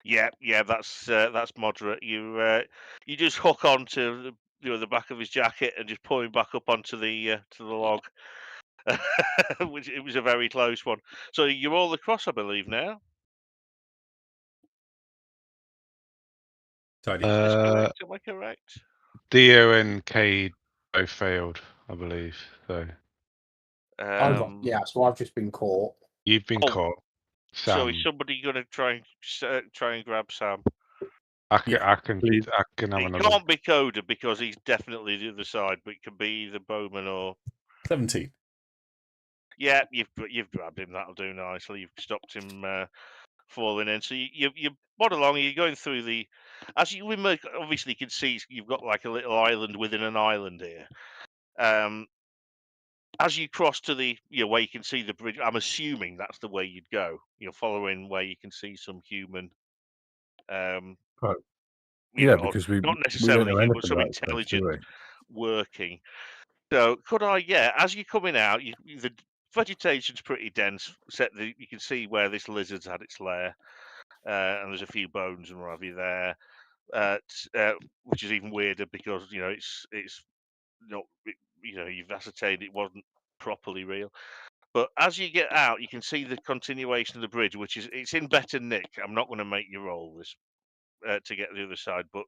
Yeah, that's moderate. You just hook onto the back of his jacket and just pull him back up onto the log, which it was a very close one. So you're all across, I believe now. Sorry. Is this correct? Am I correct? Dio and Cade both failed, I believe. So So I've just been caught. you've been Oh, caught. So Sam, is somebody going to try and grab Sam? I can have It another. can't be Koda because he's definitely the other side, but it can be either Boman or 17. yeah. You've grabbed him. That'll do nicely. You've stopped him falling in. So you mod along. You're going through the. As you obviously can see, you've got like a little island within an island here. As you cross to the where you can see the bridge, I'm assuming that's the way you'd go. You're following where you can see some human. Yeah, because we not don't necessarily know human, anything but some about stuff, do intelligent we? working. So could I? Yeah, as you're coming out, the vegetation's pretty dense. You can see where this lizard's had its lair, and there's a few bones and what have you there, which is even weirder because it's not you've ascertained it wasn't properly real. But as you get out, you can see the continuation of the bridge, it's in better nick. I'm not going to make you roll this to get to the other side, but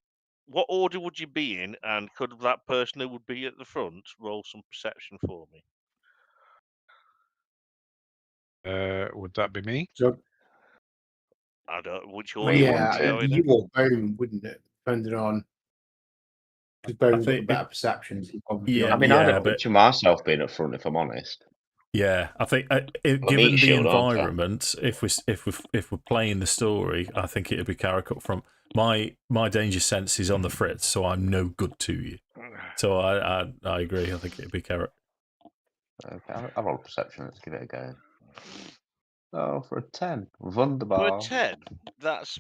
what order would you be in, and could that person who would be at the front roll some perception for me? Would that be me? So, I don't. Which order you yeah, want to go it'd be in? you or Boman, wouldn't it? Depending on, because Boman's got the think better perceptions. Yeah, I mean, I don't but picture myself being up front, if I'm honest. yeah, I think meat given the shield, aren't I? environment, if we're playing the story, I think it'd be Karrakk up front. My danger sense is on the fritz, so I'm no good to you. So I agree. I think it'd be Karrakk. Okay, I've rolled perception. Let's give it a go. Oh, for a 10. For a Wunderbar. 10, that's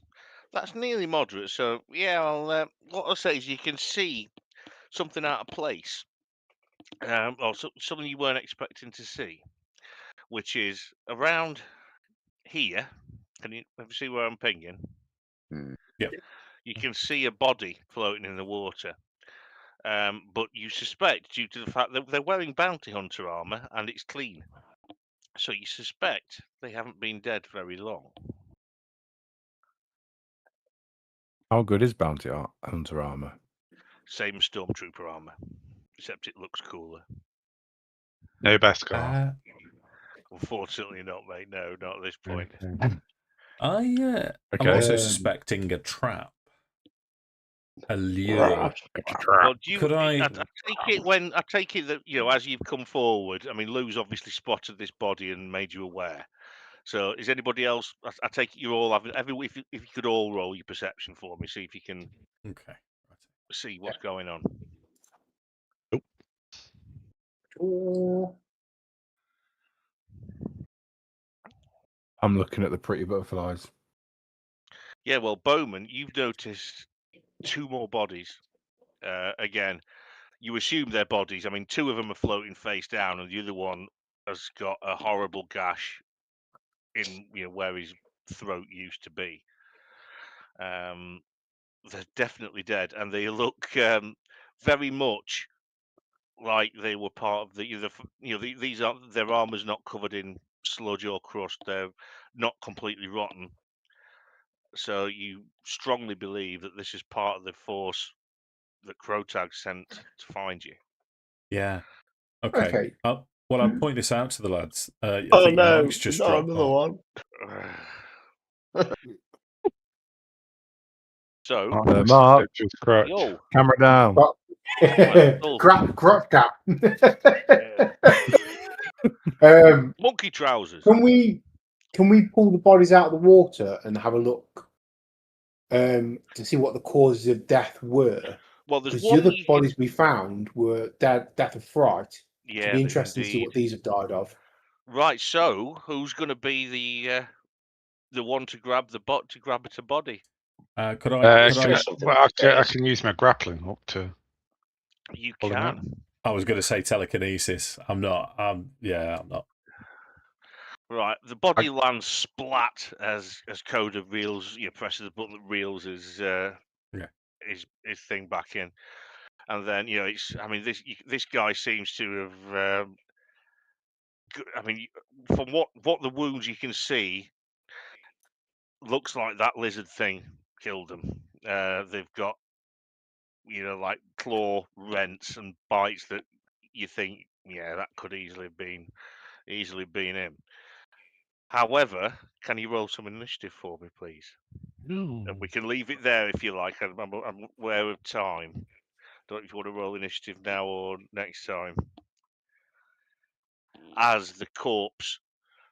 nearly moderate. So yeah, what I'll say is you can see something out of place, or something you weren't expecting to see, which is around here. Can you see where I'm pinging? Yep. You can see a body floating in the water. But you suspect, due to the fact that they're wearing bounty hunter armor and it's clean, so you suspect they haven't been dead very long. How good is bounty hunter armor? Same as stormtrooper armor, except it looks cooler. No Beskar. Unfortunately not, mate. No, not at this point. I'm Okay. also suspecting a trap, a lure. Well, Could I take it that as you've come forward, I mean, Lou's obviously spotted this body and made you aware. So, is anybody else? I take it you all have. If you could all roll your perception for me, see if you can see what's going on. I'm looking at the pretty butterflies. Yeah, well, Boman, you've noticed 2 more bodies. Again, you assume they're bodies. I mean, 2 of them are floating face down, and the other one has got a horrible gash in where his throat used to be. They're definitely dead, and they look very much like they were part of these are their armor's not covered in sludge or crust. They're not completely rotten. So you strongly believe that this is part of the force that Krotag sent to find you. Yeah. Okay. Well, I'll point this out to the lads. I Oh think no, Mike's just not dropped another one. So, Mark, yo, camera down. Crotch cap. Monkey trousers. Can we pull the bodies out of the water and have a look to see what the causes of death were? Well, there's because one. The other bodies we found were death of fright. Yeah, it'd be interesting to see what these have died of. Right. So, who's going to be the one to grab the bot to grab it a body? Could I? I can use my grappling hook to. You can. I was going to say telekinesis. I'm not. I'm not. Right, the body lands splat as Koda reels. Presses the button that reels his thing back in, and then it's. I mean, this guy seems to have. I mean, from what the wounds you can see, looks like that lizard thing killed them. They've got like claw rents and bites that you think, that could easily have been him. However, can you roll some initiative for me, please? No. And we can leave it there if you like. I'm aware of time. Don't know if you want to roll initiative now or next time. As the corpse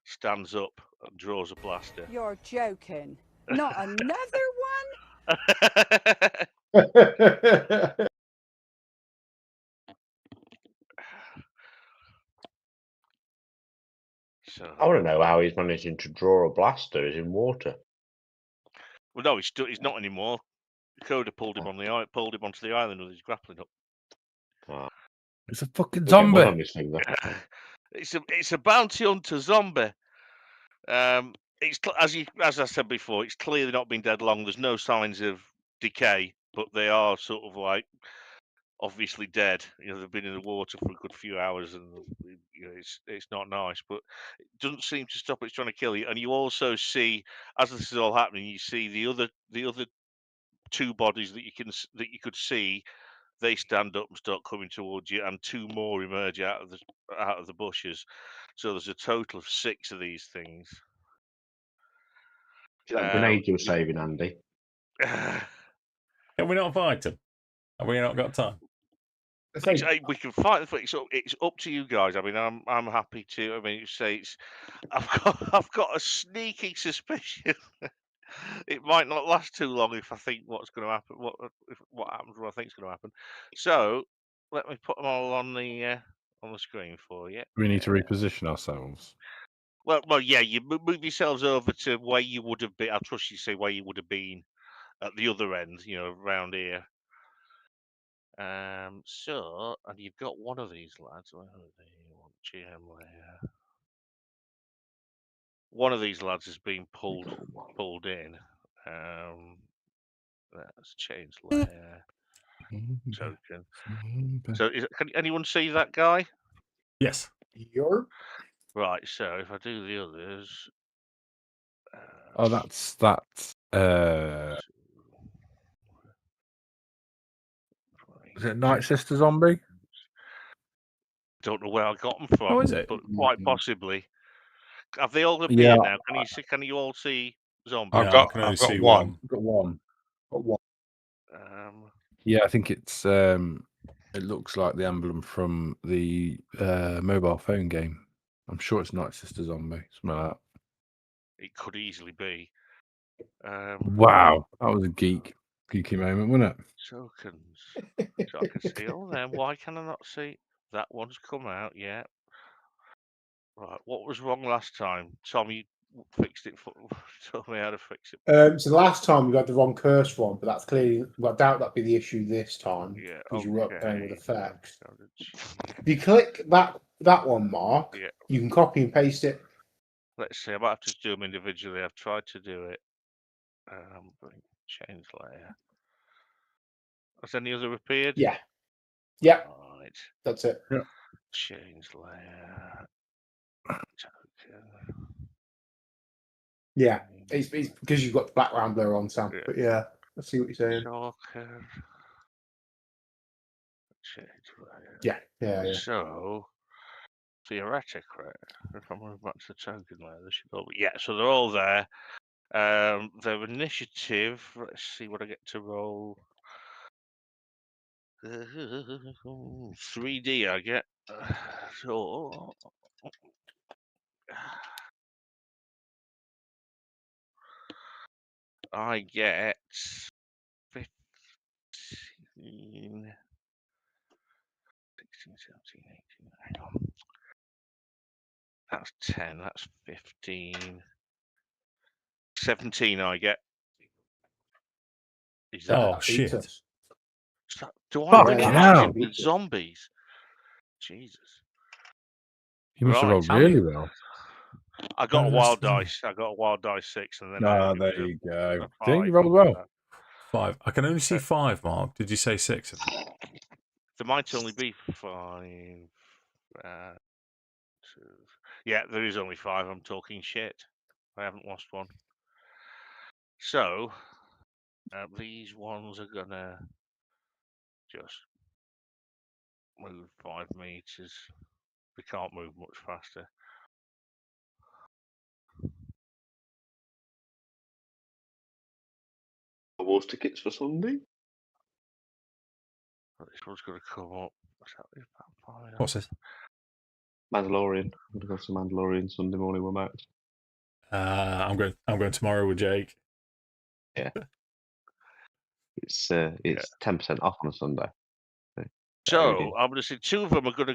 stands up and draws a blaster. You're joking. Not another one? So, I want to know how he's managing to draw a blaster. He's in water. Well, no, he's not anymore. Koda pulled him onto the island with his grappling hook. It's a fucking zombie. On his finger. It's a bounty hunter zombie. It's as I said before, it's clearly not been dead long. There's no signs of decay, but they are sort of like obviously dead. You know, they've been in the water for a good few hours, and you know, it's not nice. But it doesn't seem to stop it trying to kill you. And you also see, as this is all happening, you see the other two bodies that you could see. They stand up and start coming towards you, and two more emerge out of the bushes. So there's a total of 6 of these things. See that grenade you were saving, Andy? Can we not fight them? Have we not got time? We can fight. It's up to you guys. I mean, I'm happy to. I mean, you say I've got a sneaky suspicion it might not last too long if I think what's going to happen. What happens? What I think is going to happen. So let me put them all on the screen for you. We need to reposition ourselves. Well, yeah. You move yourselves over to where you would have been. I trust you say where you would have been at the other end. You know, around here. So, and you've got one of these lads. Where are they? GM layer. One of these lads is being pulled in. Let's change layer. Token. So, can anyone see that guy? Yes. Right. So, if I do the others. Oh, that's. Is it Night Sister Zombie? Don't know where I got them from. Oh, is it? But quite possibly. Have they all appeared Yeah. now? Can you all see zombies? I can only see one. Got one. Yeah, I think it's. It looks like the emblem from the mobile phone game. I'm sure it's Night Sister Zombie, something like that. It could easily be. Wow, that was a geeky moment, wasn't it? Tokens. So I can see all them. Why can I not see that one's come out yet? Right. What was wrong last time? Tom, you fixed it. Told me how to fix it. So the last time we got the wrong curse one, but that's clearly. Well, I doubt that'd be the issue this time. Yeah. Because you weren't playing with effects. Okay. If you click that one, Mark, Yeah. you can copy and paste it. Let's see. I might have to do them individually. I've tried to do it. Change layer. Has any other appeared? Yeah. Yep. Right. That's it. Yeah. Change layer. Token. Yeah. It's because you've got the background blur on, Sam. Yeah. But yeah, I see what you're saying. Shorter. Change layer. Yeah. So, theoretically, if I move back to the token layer, they should all be. Yeah, so they're all there. Their initiative. Let's see what I get to roll. 3D, I get. So. I get 15, 16, 17, 18. Hang on. That's 10. That's 15. 17 I get. Is that? Oh, shit. Do I Fucking really hell. have with zombies? Jesus. You must have Right, rolled really well. I got a that's wild fine. dice. I got a wild dice 6, and then There you go. a See, you 5 rolled well. after 5. I can only see 5, Mark. Did you say 6? that. There might only be 5. 2. Yeah, there is only 5. I'm talking shit. I haven't lost one. So these ones are gonna just move 5 meters. They can't move much faster. Wars tickets for Sunday? This one's gonna come up. What's this? Mandalorian. I'm gonna go to Mandalorian Sunday morning with Max. I'm going tomorrow with Jake. Yeah. It's 10% off on a Sunday. So I'm going to say 2 of them are going to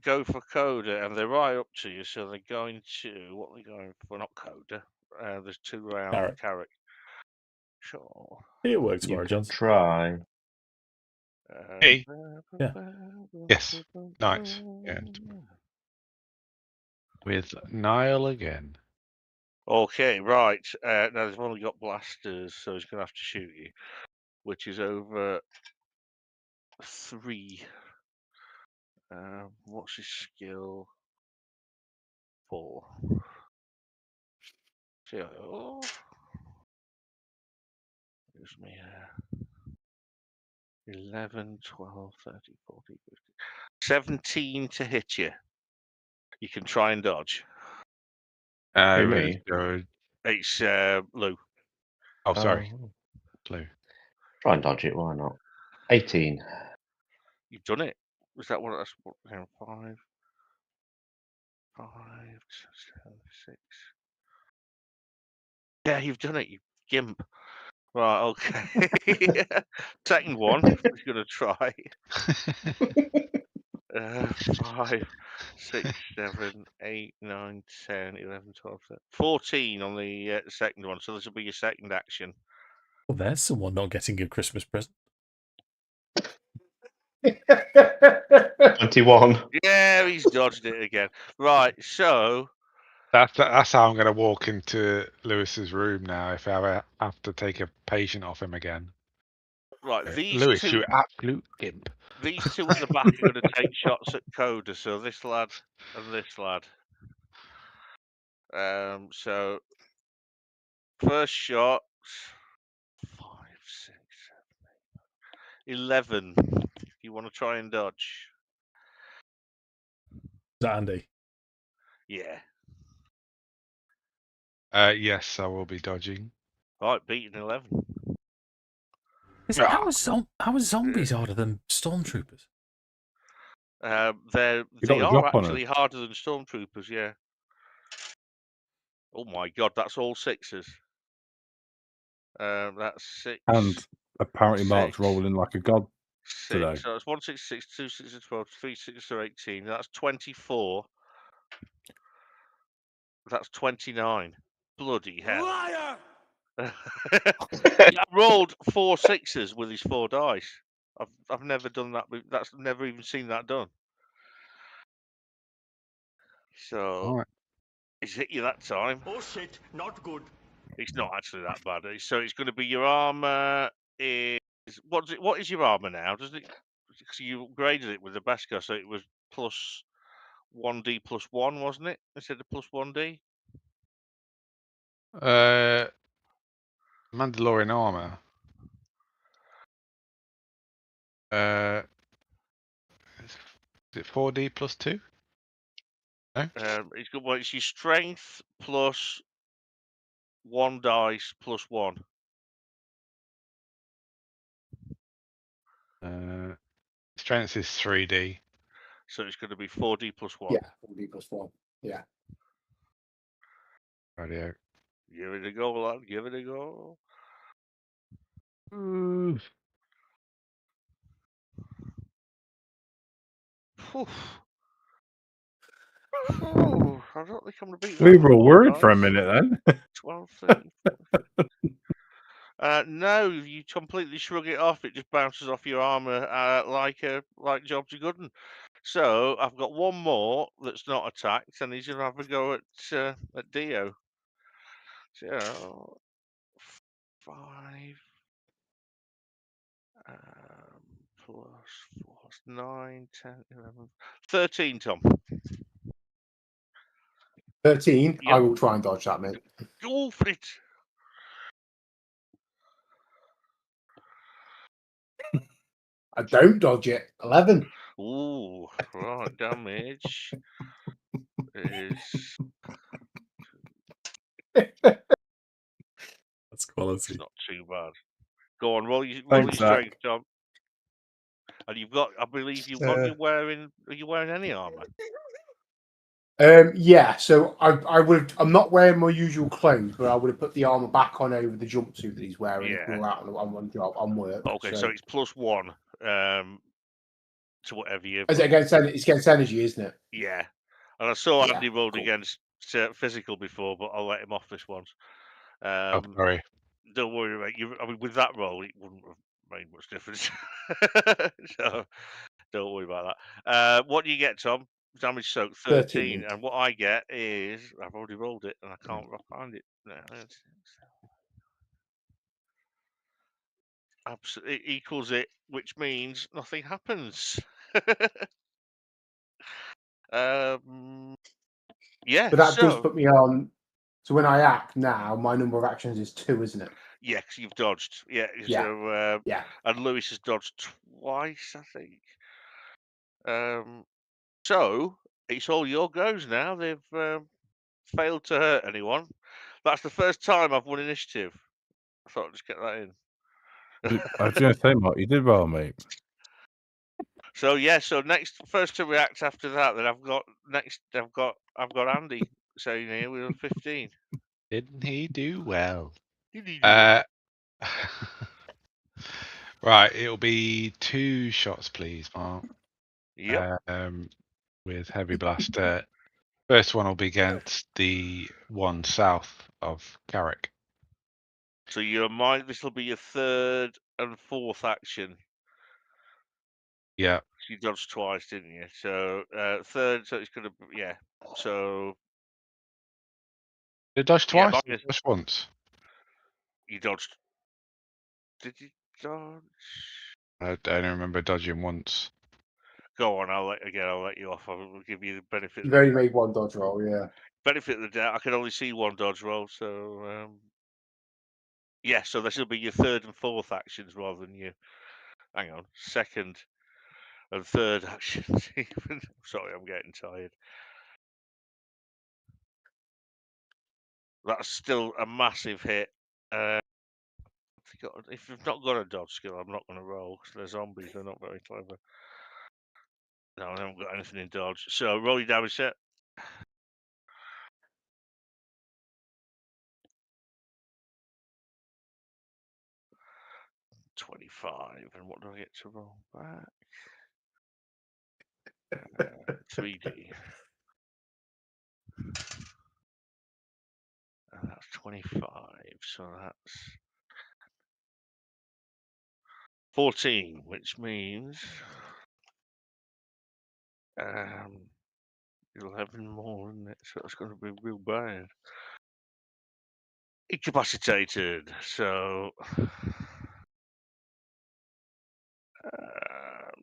go for Koda, and they're right up to you. So they're going to what are they going for? Not Koda. There's 2 around Karrakk. Sure. It works tomorrow, Johnson. Try. Hey. Yeah. Yes. Nice. Yeah. With Niall again. Okay, right. Now they've only got blasters, so he's going to have to shoot you, which is over 3. What's his skill? 4. So, gives me 11, 12, 13, 14, 15. 17 to hit you. You can try and dodge. Who, Let's me? go. It's Lou. Oh, sorry. Oh, Blue. try and dodge it. Why not? 18. You've done it. Was that what? That's what? 5, 5, 7, 6. Yeah, you've done it. You gimp. Right. Okay. Second one. He's gonna try. 5, 6, 7, 8, 9, 10, 11, 12, 13, 14 on the second one. So this will be your second action. Well, there's someone not getting a Christmas present. 21. Yeah, he's dodged it again. Right. So That's how I'm going to walk into Lewis's room now if I ever have to take a patient off him again. right, these Lewis, two. you absolute gimp. These two at the back are going to take shots at Koda, so this lad and this lad. So first shot, 5, 6, 7, 8, 11. You want to try and dodge? Is that Andy? Yeah. Yes, I will be dodging. Right, beating 11. How are zombies harder than stormtroopers? They got the are drop on actually harder than stormtroopers. Yeah. Oh my god, that's all 6s. That's 6. And apparently Mark's 6, rolling like a god 6. today. So it's 1, 6, 6, 2, 6, 12, 3, 6, 18. That's 24. That's 29. Bloody hell. Liar! I rolled 4 6s with his 4 dice. I've never done that. That's never even seen that done. So he's hit you that time. Oh shit, not good. It's not actually that bad. So it's going to be your armor is what is your armor now? Does it? Because you upgraded it with the Beskar, so it was plus 1d plus 1, wasn't it? Instead of plus 1d. Mandalorian armor. Is it 4D plus 2? No. It's got it's your strength plus 1 dice plus 1. Strength is 3D. So it's going to be 4d plus 1. Yeah, 4D plus 1. Yeah. Radio. Give it a go, lad. Give it a go. Phew. Oh, I don't think I'm going to beat that. We were all with worried four for a dice. minute then. 12, 13, 14. No, you completely shrug it off. It just bounces off your armor like Jobs are good. So I've got one more that's not attacked, and he's going to have a go at Dio. So 5 plus 4, 9, 10, 11, 13, Tom. 13. Yep. I will try and dodge that, mate. Go for it. I don't dodge it. 11. Ooh, right. Damage is That's quality. it's not too bad. Go on, roll your Thanks, Zach. strength, Tom. And you've got, I believe you've got. Are you wearing any armor? Yeah, so I would. I'm not wearing my usual clothes, but I would have put the armor back on over the jumpsuit that he's wearing. Yeah. We're out on one job on work. Okay, so it's plus 1 to whatever you. Is it against? It's against energy, isn't it? Yeah, and I saw Yeah, Andy rolled cool. against physical before, but I'll let him off this once. Sorry. Don't worry about you. I mean, with that roll, it wouldn't have made much difference. So don't worry about that. What do you get, Tom? Damage soak 13, and what I get is I've already rolled it, and I can't find it. No, Absolutely equals it, which means nothing happens. Yeah. But that does So put me on. So when I act now, my number of actions is 2, isn't it? yeah, 'cause you've dodged. Yeah. Yeah. So Yeah. and Lewis has dodged twice, I think. So it's all your goes now. They've failed to hurt anyone. That's the first time I've won initiative. I thought I'd just get that in. I was going to say, Mark, you did well, mate. So yeah, so first to react after that. Then I've got Andy saying here we were 15. Didn't he do well? Did he do it? Right, it'll be 2 shots, please, Mark. Yep. With heavy blaster. First one will be against the one south of Karrakk. So this will be your third and fourth action. Yeah. You dodged twice, didn't you? So third, so it's gonna So Did it dodge twice? Yeah, Just once. You dodged. Did you dodge? I don't remember dodging once. Go on, I'll let you off. I'll give you the benefit. You've only made 1 dodge roll, yeah. Benefit of the doubt. I can only see 1 dodge roll, so yeah. So this will be your third and fourth actions rather than your second and third actions. Even sorry, I'm getting tired. That's still a massive hit. If you've not got a dodge skill, I'm not going to roll because they're zombies. They're not very clever. No, I haven't got anything in dodge. So roll your damage set. 25. And what do I get to roll back? 3D. And that's 25. So that's 14, which means 11 more, isn't it? So it's going to be real bad. Incapacitated. So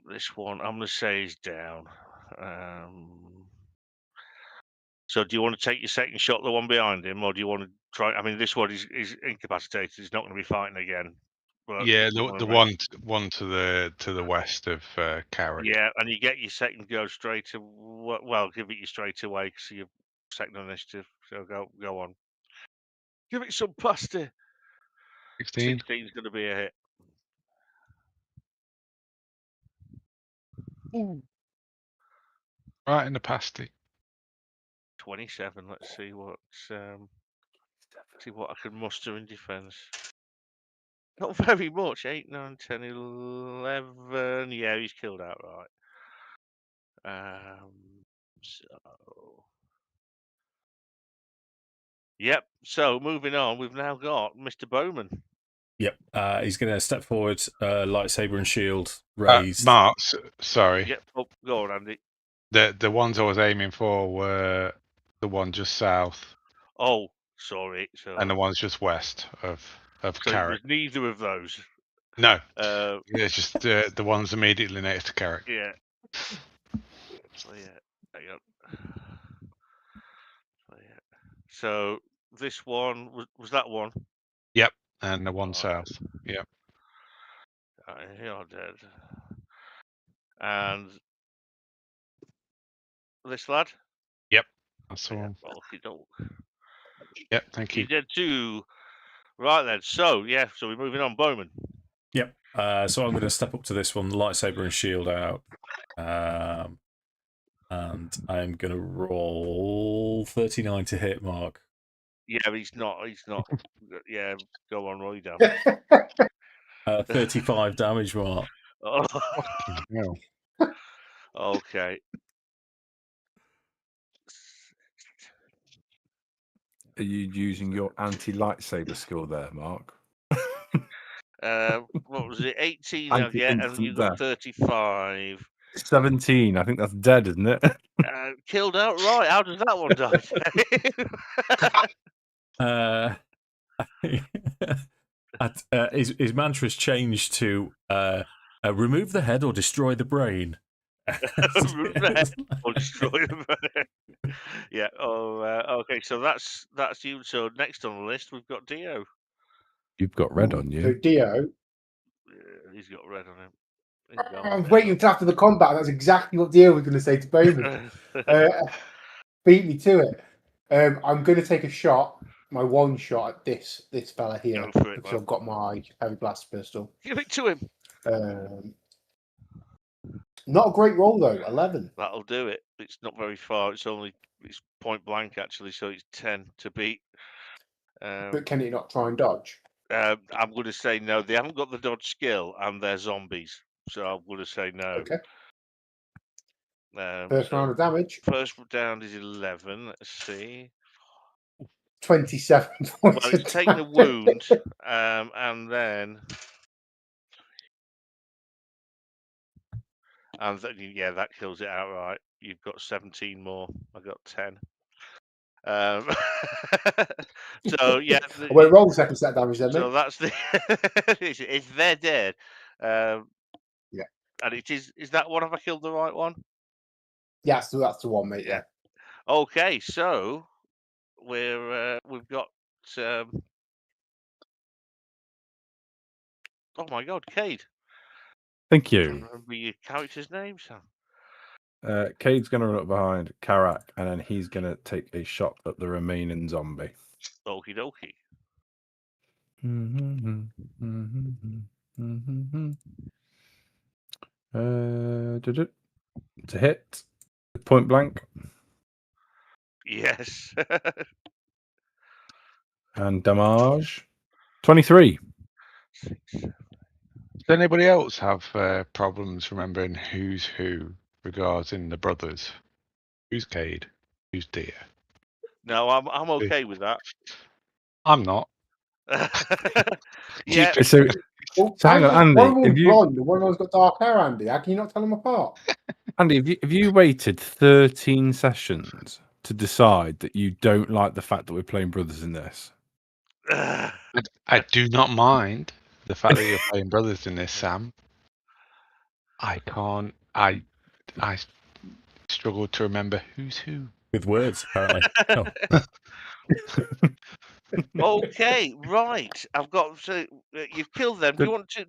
this one I'm going to say is down. So do you want to take your second shot, the one behind him, or do you want to try? I mean, this one is incapacitated. He's not going to be fighting again. But Yeah, the one to the west of Karrakk. Yeah, and you get your second go straight to give it you straight away because you're second initiative. So go on. Give it some pasta. 16. 16 is going to be a hit. Ooh. Right in the pasty. 27. Let's see what I can muster in defense. Not very much. 8, 9, 10, 11. Yeah, he's killed outright. So yep. So moving on, we've now got Mr. Boman. Yep. He's going to step forward, lightsaber and shield raised. Mark, sorry. Yep. Oh, go on, Andy. The ones I was aiming for were the one just south. Oh, sorry. So and the ones just west of Karrakk. Neither of those. No. It's just the ones immediately next to Karrakk. Yeah. So yeah. Hang on. So this one was that one. Yep, and the one south. Yep. You're dead. And this lad. Yep, that's the one. Yep, thank you. You did too. Right then. So yeah. So we're moving on, Bowman. Yep. So I'm going to step up to this one, lightsaber and shield out, and I'm going to roll 39 to hit, Mark. Yeah, but he's not. Yeah, go on, roll down. 35 damage, Mark. Oh. No. Okay. Are you using your anti-lightsaber skill there, Mark? What was it? 18 I get, and you got 35. 17. I think that's dead, isn't it? Killed outright. How does that one die? His mantra's changed to remove the head or destroy the brain. Remove the head or destroy the brain. Yeah. Oh, okay. So that's you. So next on the list, we've got Dio. You've got red on So you. Dio, He's got red on him. I was waiting until after the combat. That's exactly what Dio was going to say to Boman. Beat me to it. I'm going to take a shot, my one shot at this fella here, Go for it, because man. I've got my heavy blast pistol. Give it to him. Not a great roll though. 11. That'll do it. It's not very far. It's point blank actually, so it's 10 to beat. But can it not try and dodge? I'm going to say no. They haven't got the dodge skill, and they're zombies, so I'm going to say no. Okay. First round of damage. First round is 11. Let's see. 27 points. Well, it's taken a wound, and then yeah, that kills it outright. You've got 17 more. I got 10. So yeah. Well, roll the second set damage then, mate. So that's the. It's they're dead. Yeah. And it is that one? Have I killed the right one? Yeah, so that's the one, mate. Yeah. Okay, so we've got. Oh my God, Cade. Thank I you. remember your character's name, Sam. Cade's going to run up behind Karrakk, and then he's going to take a shot at the remaining zombie. Okie dokie. To hit. Point blank. Yes. And damage. 23. Does anybody else have problems remembering who's who regarding the brothers? Who's Cade? Who's Dio? No, I'm okay with that. I'm not. Yeah. So hang on, Andy. One of them's If you, blonde, and one of them's got dark hair, Andy. How can you not tell them apart? Andy, if you waited 13 sessions to decide that you don't like the fact that we're playing brothers in this, I do not mind the fact that you're playing brothers in this, Sam. I can't. I struggle to remember who's who. With words, apparently. Oh. Okay, right. I've got. So you've killed them. Do you want to?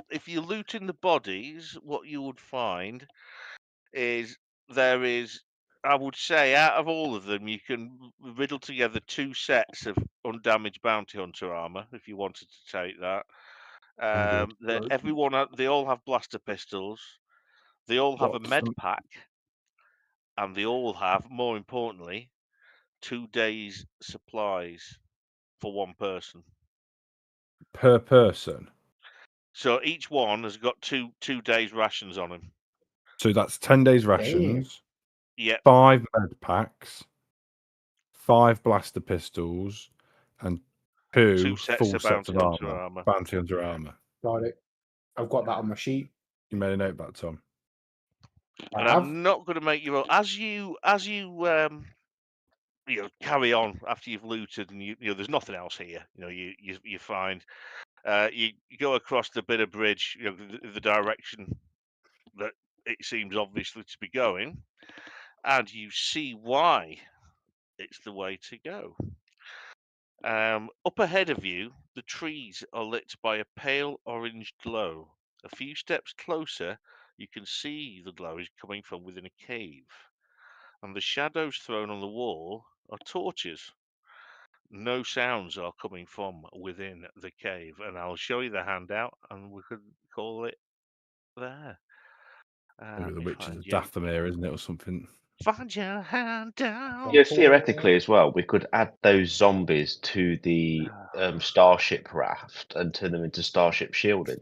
If you loot in the bodies, what you would find is there is. I would say out of all of them, you can riddle together 2 sets of undamaged bounty hunter armor if you wanted to take that. They all have blaster pistols. They all have a med pack, and they all have, more importantly, 2 days supplies for one person. Per person. So each one has got two days rations on him. So that's 10 days rations. Yeah. 5 med packs. 5 blaster pistols, and 2 full sets of armor. Bounty hunter armor. Got it. I've got that on my sheet. You made a note of that, Tom. And I'm not going to make you roll as you carry on after you've looted, and there's nothing else here. You find you go across the bit of bridge, the direction that it seems obviously to be going, and you see why it's the way to go. Up ahead of you, the trees are lit by a pale orange glow. A few steps closer, you can see the glow is coming from within a cave, and the shadows thrown on the wall are torches. No sounds are coming from within the cave, and I'll show you the handout, and we could call it there. The Witches of Dathomir, isn't it, or something? Find your handout. Yeah, theoretically as well, we could add those zombies to the starship raft and turn them into starship shielding.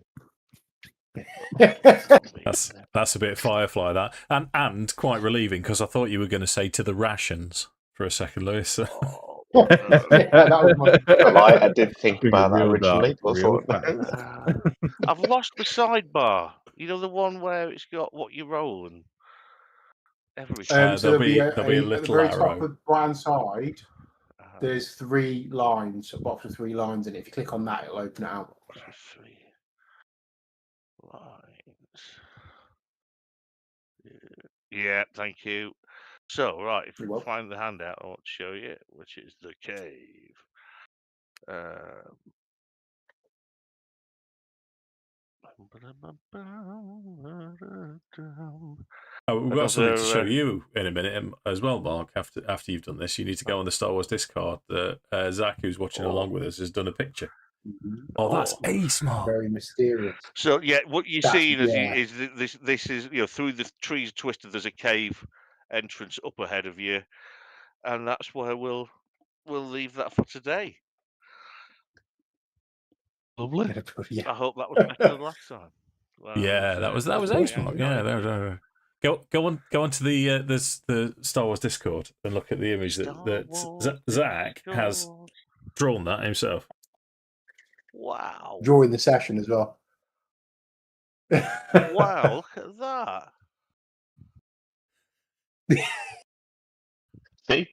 That's a bit Firefly, that, and quite relieving, because I thought you were going to say to the rations for a second, Lewis. I did think about that originally. I've lost the sidebar. The one where it's got what you roll and everything. So there'll be a little at the very arrow top of the right-hand side. There's 3 lines, a box with 3 lines in it. If you click on that, it'll open it out. 3 lines. Yeah, thank you. So, right, if we You're welcome. find the handout, I want to show you, which is the cave. We've got something to show Another, you in a minute as well, Mark. After you've done this, you need to go on the Star Wars Discord. Zach, who's watching along with us, has done a picture. Oh, that's ace, Mark. Very mysterious. So yeah, what you're That's- seeing yeah. is this is, you know, through the trees twisted, there's a cave entrance up ahead of you, and that's where we'll leave that for today. Lovely. Yeah. I hope that was better than last time. Yeah, that was ace, Mark. Yeah, go on to the Star Wars Discord and look at the image that Zach has drawn that himself. Wow! During the session as well. Wow! Look at that. See?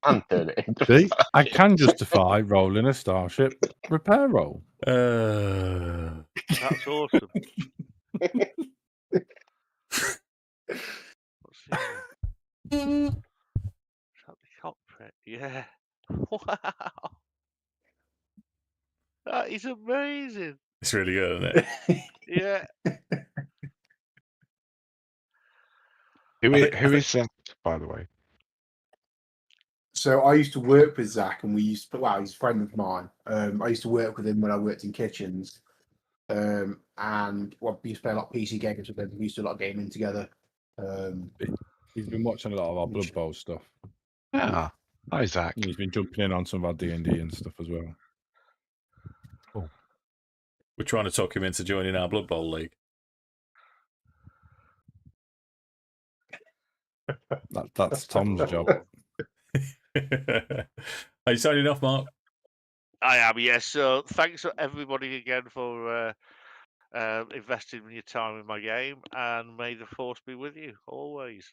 And turn it into See, I can justify rolling a Starship repair roll. That's awesome. What's the Is that the cockpit? Yeah. Wow. That is amazing. It's really good, isn't it? Yeah. Who is Zach, by the way? So I used to work with Zach, and he's a friend of mine. I used to work with him when I worked in kitchens, and we used to play a lot of PC games with him. We used to do a lot of gaming together. He's been watching a lot of our Blood Bowl stuff. Ah, hi Zach. And he's been jumping in on some of our D&D and stuff as well. Cool. We're trying to talk him into joining our Blood Bowl league. That's Tom's job. Are you signing off, Mark? I am, yes. So thanks everybody again for investing your time in my game, and may the force be with you always.